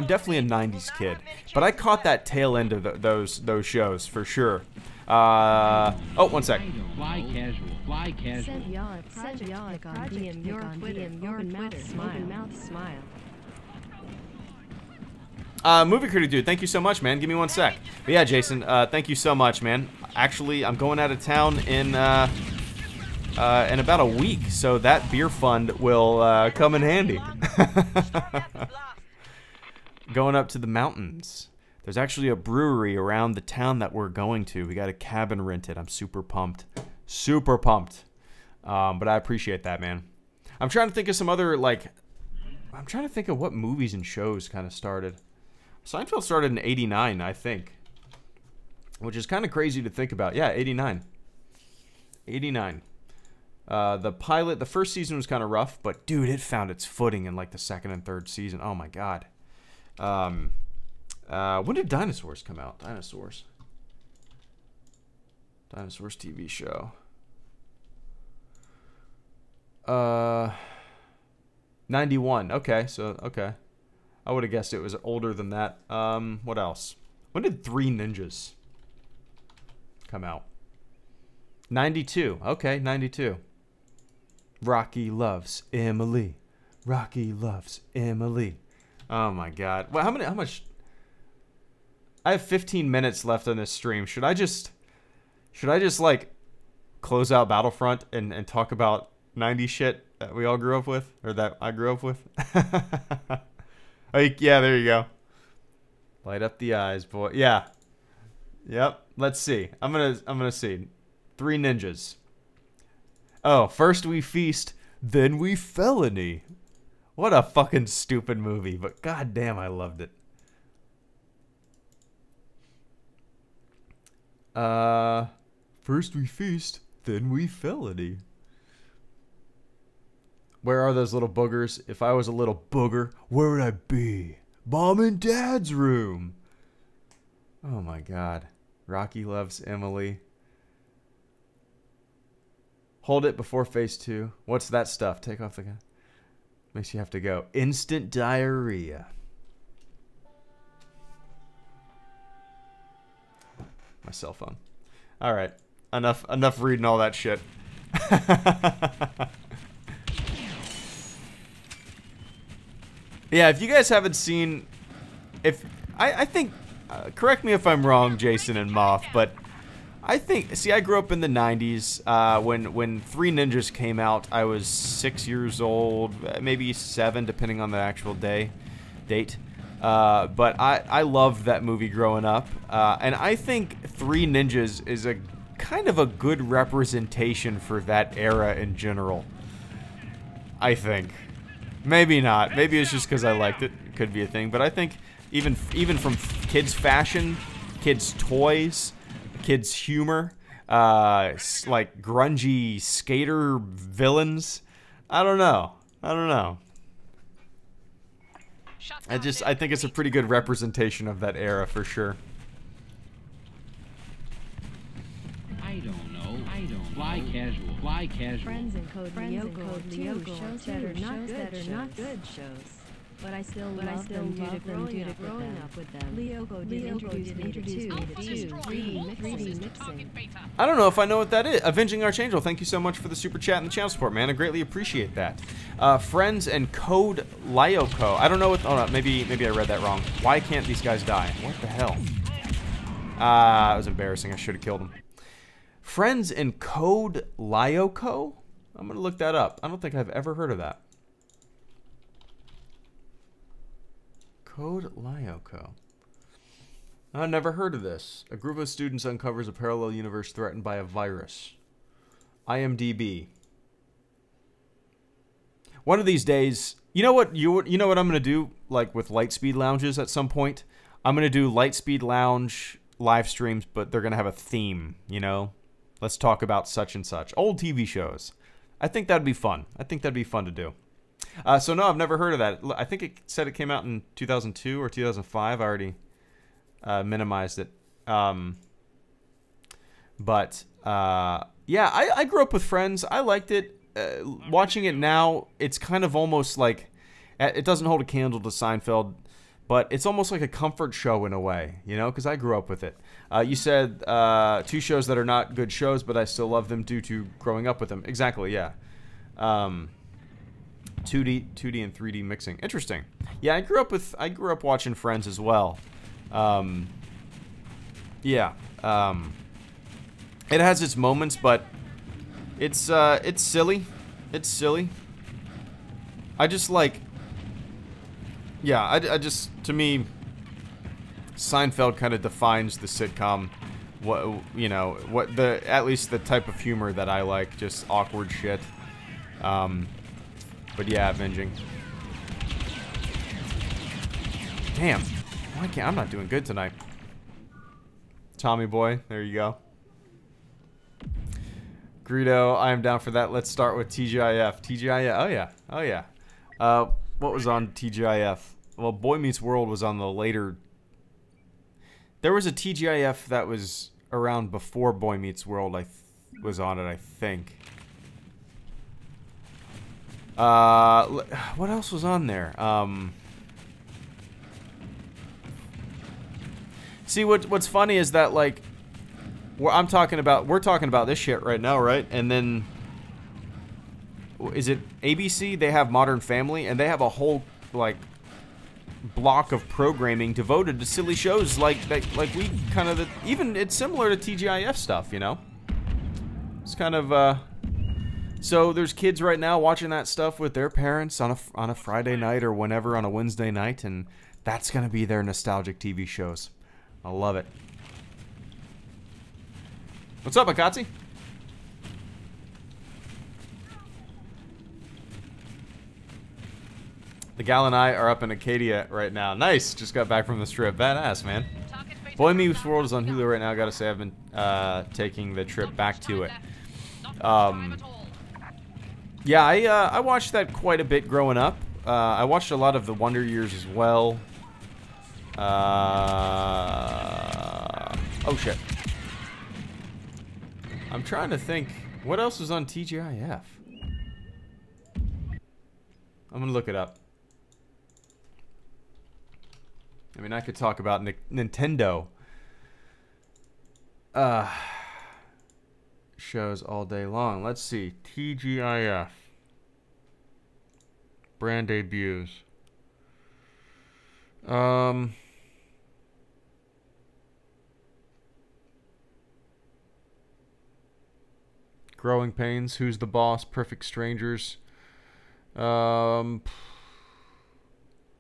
A: definitely a '90s kid. But I caught that tail end of those shows for sure. Oh, one sec.
D: Fly casual. Fly casual.
C: Send y'all a project on DM your Twitter. Mouth smile.
A: Movie Critic Dude, thank you so much, man. Give me one sec. But yeah, Jason, thank you so much, man. Actually, I'm going out of town in about a week, so that beer fund will come in handy. Going up to the mountains. There's actually a brewery around the town that we're going to. We got a cabin rented. I'm super pumped. Super pumped. But I appreciate that, man. I'm trying to think of some other, like... I'm trying to think of what movies and shows kind of started. Seinfeld started in '89, I think. Which is kind of crazy to think about. Yeah, '89. '89. The first season was kind of rough, but dude, it found its footing in like the second and third season. Oh my god. When did Dinosaurs come out? Dinosaurs TV show. 91. Okay, so okay. I would have guessed it was older than that. What else? When did Three Ninjas come out? 92. Okay, 92. Rocky loves Emily. Rocky loves Emily. Oh my god. Well, how much? I have 15 minutes left on this stream. Should I just like close out Battlefront and talk about 90 shit that we all grew up with, or that I grew up with? Like, yeah, there you go. Light up the eyes, boy. Yeah. Yep. Let's see. I'm gonna see. Three Ninjas. Oh, first we feast, then we felony. What a fucking stupid movie, but goddamn, I loved it. First we feast, then we felony. Where are those little boogers? If I was a little booger, where would I be? Mom and Dad's room. Oh my god. Rocky loves Emily. Hold it before phase 2. What's that stuff? Take off the gun. Makes you have to go. Instant diarrhea. My cell phone. Alright. Enough reading all that shit. Yeah, if you guys haven't seen... I think... correct me if I'm wrong, Jason and Moth, but... I think... See, I grew up in the 90s. When Three Ninjas came out, I was 6 years old. Maybe 7, depending on the actual date. But I loved that movie growing up. And I think Three Ninjas is a kind of a good representation for that era in general. I think. Maybe not. Maybe it's just because I liked it. It could be a thing. But I think even from kids' fashion, kids' toys, kids' humor, like grungy skater villains. I don't know. I think it's a pretty good representation of that era for sure.
D: I don't know. Fly casual. Fly casual.
C: Friends and code Lyoko shows that are not good shows. But I still love them due to growing up with them. Lyoko did introduce me to 3D mixing.
A: I don't know if I know what that is. Avenging Archangel, thank you so much for the super chat and the channel support, man. I greatly appreciate that. Friends and Code Lyoko. I don't know what. Oh no, maybe I read that wrong. Why can't these guys die? What the hell? That was embarrassing. I should have killed him. Friends and Code Lyoko. I'm gonna look that up. I don't think I've ever heard of that. Code Lyoko. I've never heard of this. A group of students uncovers a parallel universe threatened by a virus. IMDb. One of these days, you know what I'm gonna do, like with Lightspeed lounges at some point? I'm gonna do Lightspeed lounge live streams, but they're gonna have a theme, you know? Let's talk about such and such. Old TV shows. I think that'd be fun. I think that'd be fun to do. So no, I've never heard of that. I think it said it came out in 2002 or 2005. I already minimized it. Yeah, I grew up with Friends. I liked it. Watching it now, it's kind of almost like, it doesn't hold a candle to Seinfeld, but it's almost like a comfort show in a way, you know, because I grew up with it. You said 2 shows that are not good shows, but I still love them due to growing up with them. Exactly, yeah. 2D and 3D mixing. Interesting. Yeah, I grew up watching Friends as well. Yeah. It has its moments, but it's silly. It's silly. I just like. Yeah, I just, to me, Seinfeld kind of defines the sitcom. What, you know, at least the type of humor that I like, just awkward shit. But yeah, avenging. Damn. Why can't I'm not doing good tonight. Tommy boy, there you go. Greedo, I am down for that. Let's start with TGIF. TGIF, oh yeah. Oh yeah. What was on TGIF? Well, Boy Meets World was on the later. There was a TGIF that was around before Boy Meets World. Was on it, I think. What else was on there? See, what's funny is that, like, we're talking about this shit right now, right? And then, is it ABC? They have Modern Family, and they have a whole, like, block of programming devoted to silly shows like we kind of, even it's similar to TGIF stuff, you know? It's kind of, so there's kids right now watching that stuff with their parents on a Friday night or whenever on a Wednesday night, and that's gonna be their nostalgic TV shows. I love it. What's up, Akatsi? The gal and I are up in Acadia right now. Nice. Just got back from the strip. Badass, man. Boy Meets World is on Hulu right now. I gotta say, I've been taking the trip back to it. Yeah, I watched that quite a bit growing up. I watched a lot of the Wonder Years as well. Oh shit. I'm trying to think. What else was on TGIF? I'm gonna look it up. I mean, I could talk about Nintendo shows all day long. Let's see. TGIF. Brand debuts. Growing Pains, Who's the Boss, Perfect Strangers.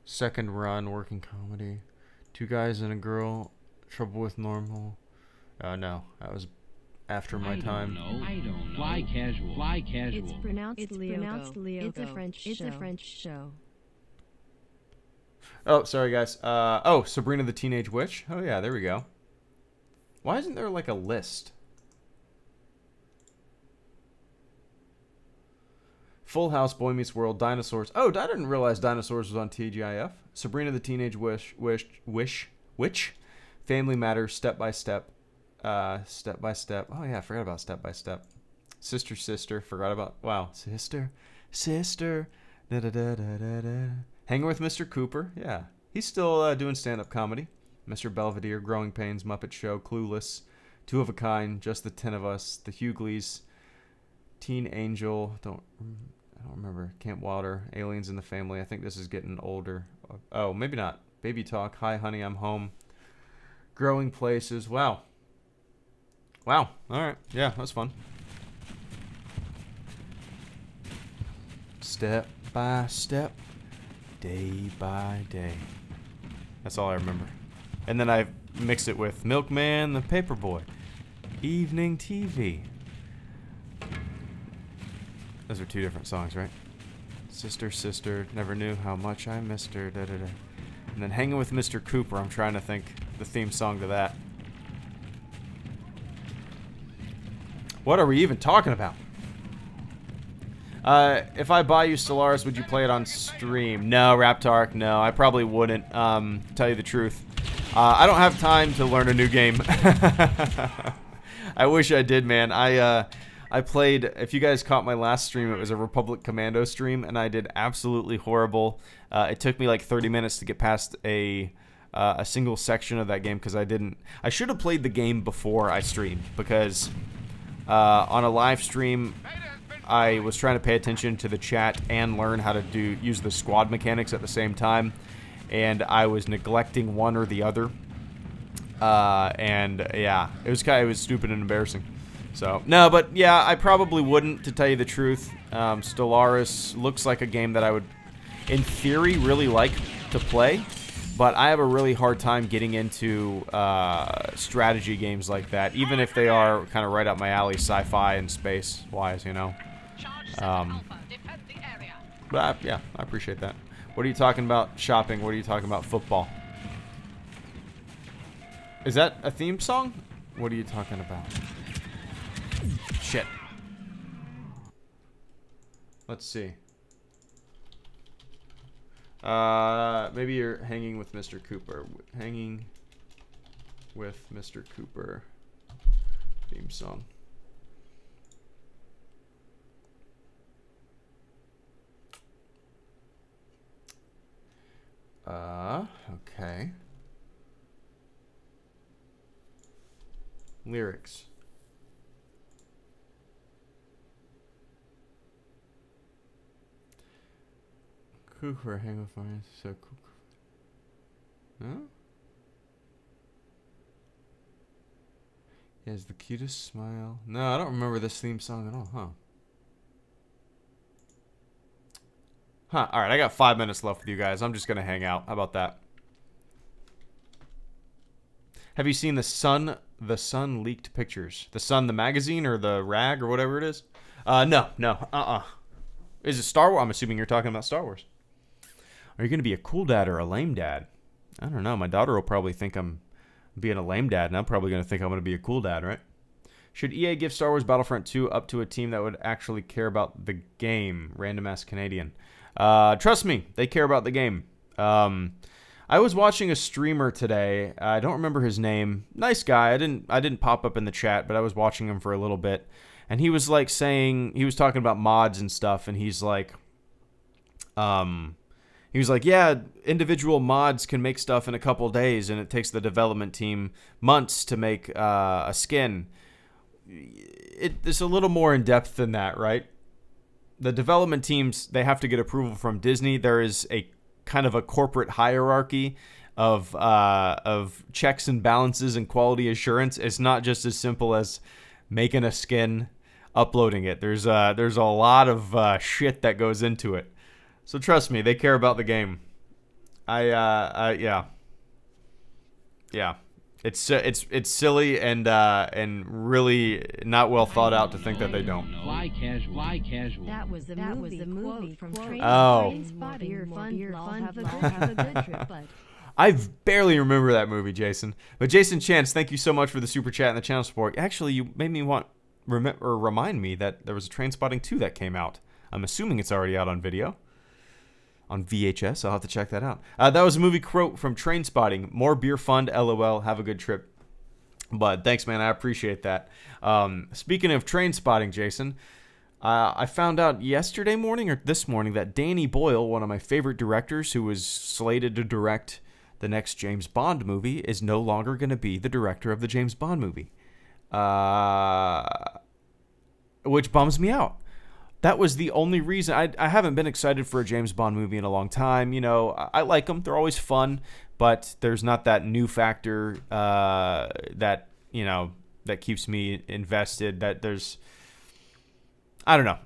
A: Second Run, Working Comedy. Two Guys and a Girl, Trouble with Normal. No, that was after my time.
D: I don't know. Fly casual. Fly casual.
C: It's pronounced Lyoko. It's a French show.
A: Oh, sorry guys. Oh, Sabrina the Teenage Witch. Oh yeah, there we go. Why isn't there like a list? Full House, Boy Meets World, Dinosaurs. Oh, I didn't realize Dinosaurs was on TGIF. Sabrina the Teenage Witch, Family Matters, Step by Step. Step by Step. Oh yeah, I forgot about Step by Step. Sister, forgot about. Wow, sister. Da da da da da da Hanging with Mr. Cooper. Yeah. He's still doing stand-up comedy. Mr. Belvedere, Growing Pains, Muppet Show, Clueless, Two of a Kind, Just the 10 of Us, The Hughleys, Teen Angel, I don't remember, Camp Wilder, Aliens in the Family. I think this is getting older. Oh, maybe not. Baby Talk, Hi Honey, I'm Home, Growing Places. Wow. Wow. All right. Yeah, that's fun. Step by step, day by day. That's all I remember. And then I mix it with Milkman, the Paperboy, Evening TV. Those are two different songs, right? Sister, Sister, Never Knew How Much I Missed Her, da da da. And then Hanging with Mr. Cooper, I'm trying to think the theme song to that. What are we even talking about? If I buy you Stellaris, would you play it on stream? No, Raptark, no. I probably wouldn't, tell you the truth. I don't have time to learn a new game. I wish I did, man. I played, if you guys caught my last stream, it was a Republic Commando stream, and I did absolutely horrible. It took me like 30 minutes to get past a single section of that game because I should have played the game before I streamed, because on a live stream, I was trying to pay attention to the chat and learn how to use the squad mechanics at the same time, and I was neglecting one or the other. And yeah, it was stupid and embarrassing. So no, but yeah, I probably wouldn't, to tell you the truth. Stellaris looks like a game that I would, in theory, really like to play, but I have a really hard time getting into strategy games like that, even if they are kind of right up my alley, sci-fi and space-wise, you know. But yeah, I appreciate that. What are you talking about? Shopping. What are you talking about? Football. Is that a theme song? What are you talking about? Shit. Let's see. Maybe you're hanging with Mr. Cooper. Hanging with Mr. Cooper. Theme song. Okay. Lyrics. Cooper, hang with fire, so Cooper. Huh? He has the cutest smile. No, I don't remember this theme song at all, huh? Huh, alright, I got 5 minutes left with you guys. I'm just gonna hang out. How about that? Have you seen the Sun leaked pictures? The Sun, the magazine, or the rag, or whatever it is? No. Is it Star Wars? I'm assuming you're talking about Star Wars. Are you gonna be a cool dad or a lame dad? I don't know. My daughter will probably think I'm being a lame dad, and I'm probably gonna think I'm gonna be a cool dad, right? Should EA give Star Wars Battlefront 2 up to a team that would actually care about the game? Random ass Canadian. Trust me, they care about the game. I was watching a streamer today. I don't remember his name. Nice guy. I didn't pop up in the chat, but I was watching him for a little bit, and he was like saying, he was talking about mods and stuff, and he's like, yeah, individual mods can make stuff in a couple days, and it takes the development team months to make a skin. It's a little more in depth than that, right? The development teams, they have to get approval from Disney. There is a kind of a corporate hierarchy of checks and balances and quality assurance. It's not just as simple as making a skin, uploading it. There's a lot of shit that goes into it. So trust me, they care about the game. Yeah. It's silly and really not well thought out to think that they don't.
D: Fly casual.
C: That was the movie from Train.
A: Oh.
C: Have a good trip, bud.
A: I barely remember that movie, Jason. But Jason Chance, thank you so much for the super chat and the channel support. Actually, you made me remind me that there was a Trainspotting 2 that came out. I'm assuming it's already out on video. On VHS, I'll have to check that out. That was a movie quote from Trainspotting. More beer fund, LOL. Have a good trip. But thanks, man. I appreciate that. Speaking of Trainspotting, Jason, I found out yesterday morning or this morning that Danny Boyle, one of my favorite directors who was slated to direct the next James Bond movie, is no longer going to be the director of the James Bond movie. Which bums me out. That was the only reason. I haven't been excited for a James Bond movie in a long time. You know, I like them. They're always fun. But there's not that new factor that, you know, that keeps me invested. That there's... I don't know.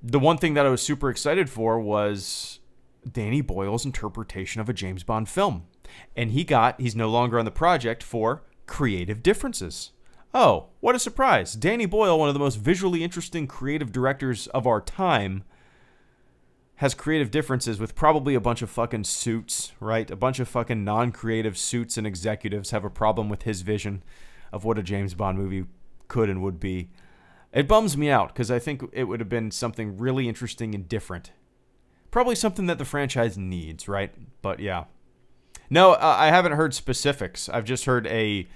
A: The one thing that I was super excited for was Danny Boyle's interpretation of a James Bond film. And he's no longer on the project for creative differences. Oh, what a surprise. Danny Boyle, one of the most visually interesting creative directors of our time, has creative differences with probably a bunch of fucking suits, right? A bunch of fucking non-creative suits and executives have a problem with his vision of what a James Bond movie could and would be. It bums me out because I think it would have been something really interesting and different. Probably something that the franchise needs, right? But yeah. No, I haven't heard specifics. I've just heard a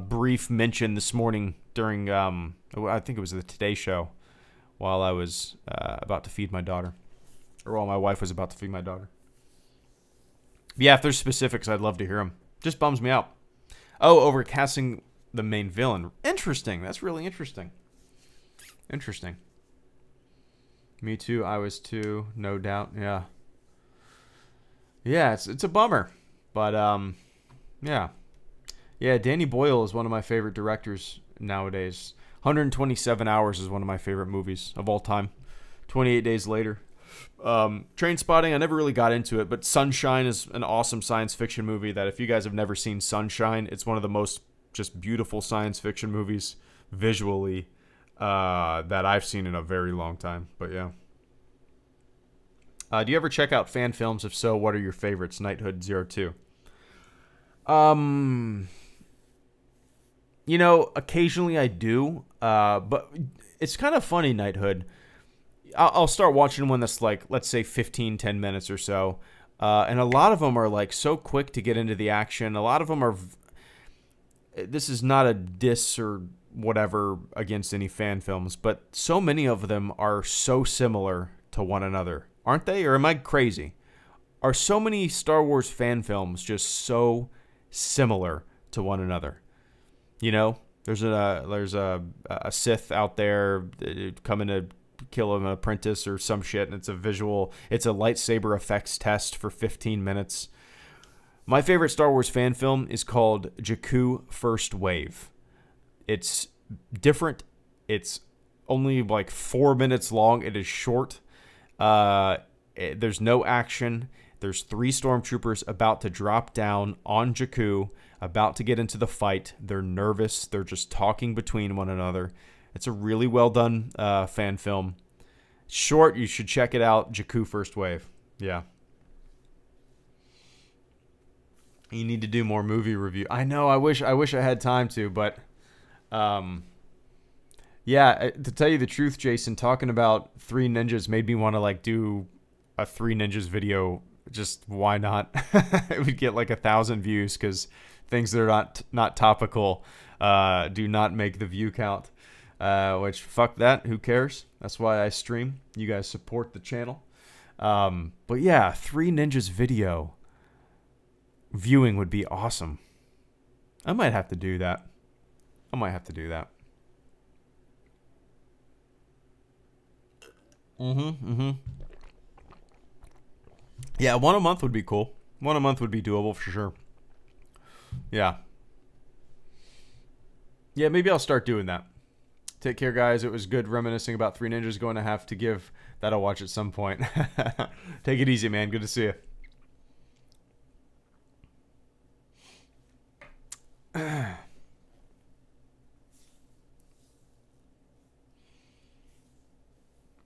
A: brief mention this morning during, I think it was the Today Show, while I was about to feed my daughter. Or while my wife was about to feed my daughter. Yeah, if there's specifics, I'd love to hear them. Just bums me out. Oh, over casting the main villain. Interesting. That's really interesting. Interesting. Me too. I was too. No doubt. Yeah. Yeah, it's a bummer. But, yeah. Yeah, Danny Boyle is one of my favorite directors nowadays. 127 Hours is one of my favorite movies of all time. 28 Days Later. Trainspotting, I never really got into it, but Sunshine is an awesome science fiction movie that if you guys have never seen Sunshine, it's one of the most just beautiful science fiction movies visually that I've seen in a very long time. But yeah. Do you ever check out fan films? If so, what are your favorites? Knighthood02. You know, occasionally I do, but it's kind of funny, Knighthood. I'll start watching one that's like, let's say 10 minutes or so. And a lot of them are like so quick to get into the action. A lot of them are... This is not a diss or whatever against any fan films, but so many of them are so similar to one another. Aren't they? Or am I crazy? Are so many Star Wars fan films just so similar to one another? You know, there's a Sith out there coming to kill an apprentice or some shit, and it's a lightsaber effects test for 15 minutes. My favorite Star Wars fan film is called Jakku First Wave. It's different. It's only like 4 minutes long. It is short. There's no action. There's 3 stormtroopers about to drop down on Jakku, about to get into the fight. They're nervous. They're just talking between one another. It's a really well done fan film. Short. You should check it out. Jakku First Wave. Yeah. You need to do more movie review. I know. I wish I had time to, but yeah. To tell you the truth, Jason, talking about Three Ninjas made me want to like do a Three Ninjas video. Just why not? It would get like 1,000 views because things that are not topical do not make the view count. Which fuck that. Who cares? That's why I stream. You guys support the channel. But yeah, Three Ninjas video viewing would be awesome. I might have to do that. Yeah, one a month would be cool. One a month would be doable for sure. Yeah. Yeah, maybe I'll start doing that. Take care, guys. It was good reminiscing about Three Ninjas. Going to have to give that a watch at some point. Take it easy, man. Good to see you.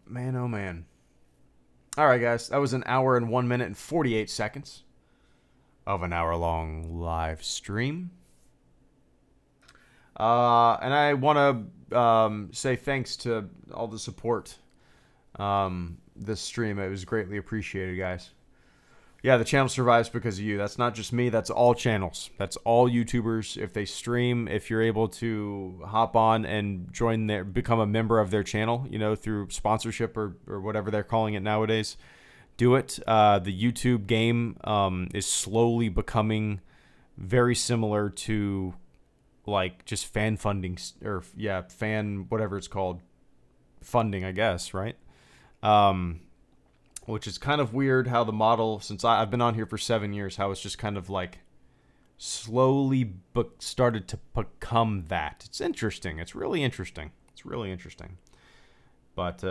A: Man, oh man. Alright, guys. That was an hour and 1 minute and 48 seconds of an hour-long live stream. And I want to say thanks to all the support this stream. It was greatly appreciated, guys. Yeah, the channel survives because of you. That's not just me. That's all channels. That's all YouTubers. If they stream, if you're able to hop on and join their, become a member of their channel, you know, through sponsorship or whatever they're calling it nowadays, do it. The YouTube game is slowly becoming very similar to like just fan funding or yeah, fan whatever it's called, funding, I guess, right? Which is kind of weird how the model, since I've been on here for 7 years, how it's just kind of like slowly started to become that. It's interesting. It's really interesting. It's really interesting. But,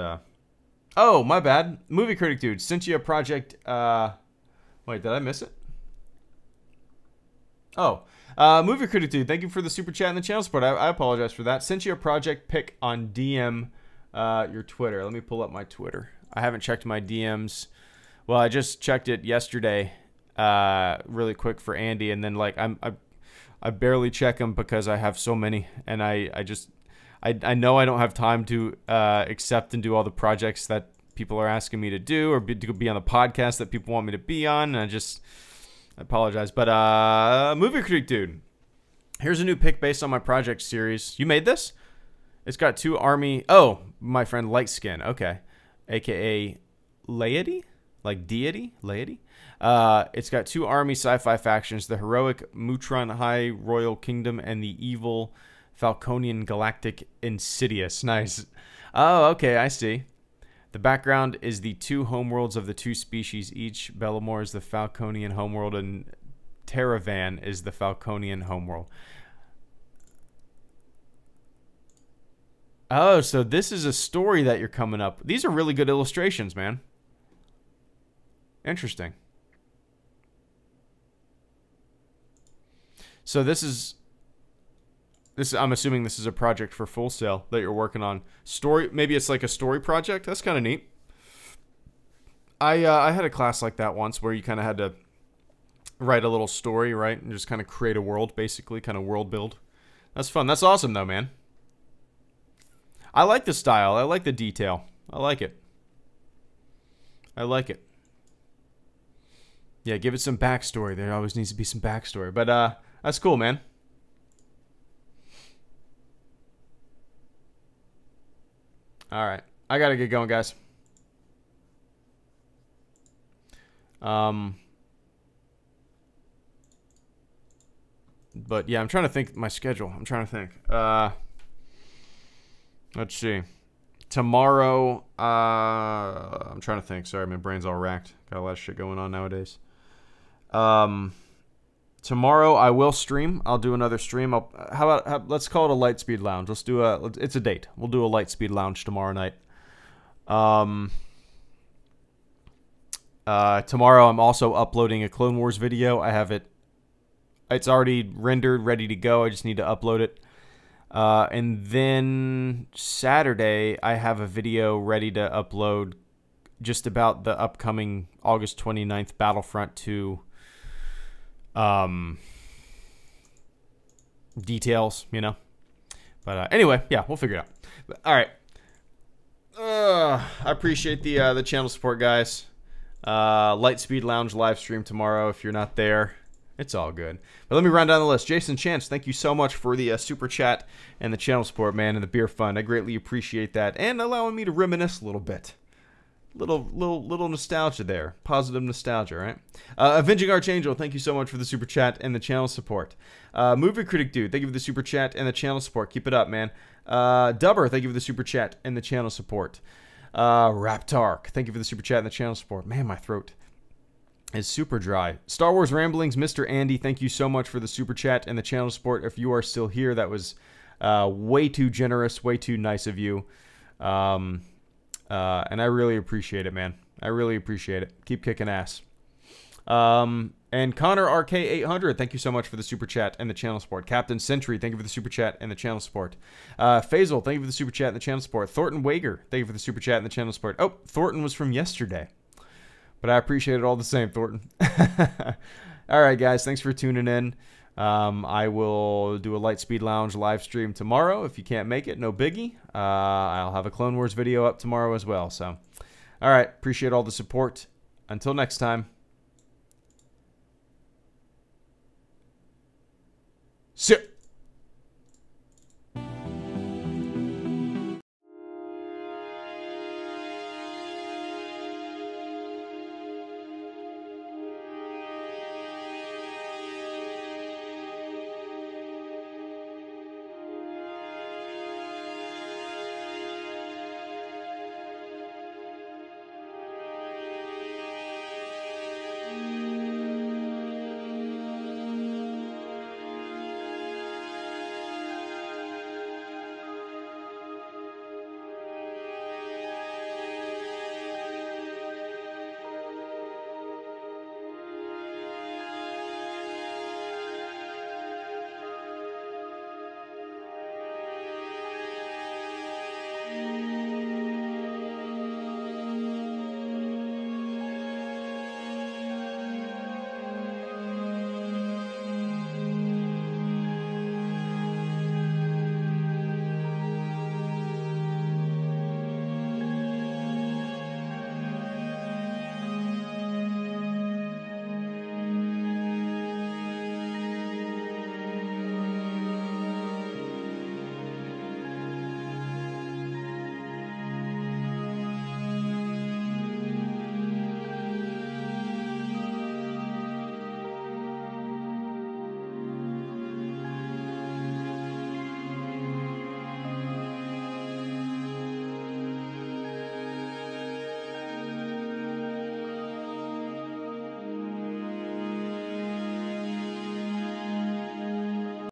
A: oh, my bad. Movie Critic Dude, sent you a project. Wait, did I miss it? Oh, Movie Critic Dude, thank you for the super chat and the channel support. I apologize for that. Sent you a project pic on DM your Twitter. Let me pull up my Twitter. I haven't checked my DMs. Well, I just checked it yesterday, really quick for Andy, and then like I barely check them because I have so many, and I know I don't have time to accept and do all the projects that people are asking me to do or to be on the podcast that people want me to be on. And I apologize, but Movie Critic Dude, here's a new pick based on my project series. You made this? It's got two army. Oh, my friend Lightskin. Okay. AKA Laity, like deity, laity. It's got two army sci-fi factions: the heroic Mutron High Royal Kingdom and the evil Falconian Galactic Insidious. Nice. Oh, okay, I see. The background is the two homeworlds of the two species each. Bellamore is the Falconian homeworld, and Terravan is the Falconian homeworld. Oh, so this is a story that you're coming up. These are really good illustrations, man. Interesting. So this is I'm assuming this is a project for Full Sail that you're working on. Story, maybe it's like a story project. That's kind of neat. I had a class like that once where you kind of had to write a little story, right? And just kind of create a world, basically, kind of world build. That's fun. That's awesome, though, man. I like the style. I like the detail. I like it. I like it. Yeah, give it some backstory. There always needs to be some backstory. But that's cool, man. All right. I got to get going, guys. But yeah, I'm trying to think my schedule. I'm trying to think. Let's see. Tomorrow, I'm trying to think. Sorry, my brain's all racked. Got a lot of shit going on nowadays. Tomorrow I will stream. I'll do another stream. Let's call it a Lightspeed Lounge. It's a date. We'll do a Lightspeed Lounge tomorrow night. Tomorrow I'm also uploading a Clone Wars video. I have it. It's already rendered, ready to go. I just need to upload it. And then Saturday, I have a video ready to upload just about the upcoming August 29th Battlefront 2 details, you know. But anyway, yeah, we'll figure it out. But, all right. I appreciate the channel support, guys. Lightspeed Lounge live stream tomorrow. If you're not there, it's all good. But let me run down the list. Jason Chance, thank you so much for the super chat and the channel support, man, and the beer fund. I greatly appreciate that, and allowing me to reminisce a little bit. Little nostalgia there. Positive nostalgia, right? Avenging Archangel, thank you so much for the super chat and the channel support. Movie Critic Dude, thank you for the super chat and the channel support. Keep it up, man. Dubber, thank you for the super chat and the channel support. Raptark, thank you for the super chat and the channel support. Man, my throat is super dry. Star Wars Ramblings, Mr. Andy, thank you so much for the super chat and the channel support. If you are still here, that was way too generous, way too nice of you. And I really appreciate it, man. I really appreciate it. Keep kicking ass. And Connor RK800, thank you so much for the super chat and the channel support. Captain Sentry, thank you for the super chat and the channel support. Faisal, thank you for the super chat and the channel support. Thornton Wager, thank you for the super chat and the channel support. Oh, Thornton was from yesterday, but I appreciate it all the same, Thornton. All right, guys, thanks for tuning in. I will do a Lightspeed Lounge live stream tomorrow. If you can't make it, no biggie. I'll have a Clone Wars video up tomorrow as well. So, all right, appreciate all the support. Until next time. Sit.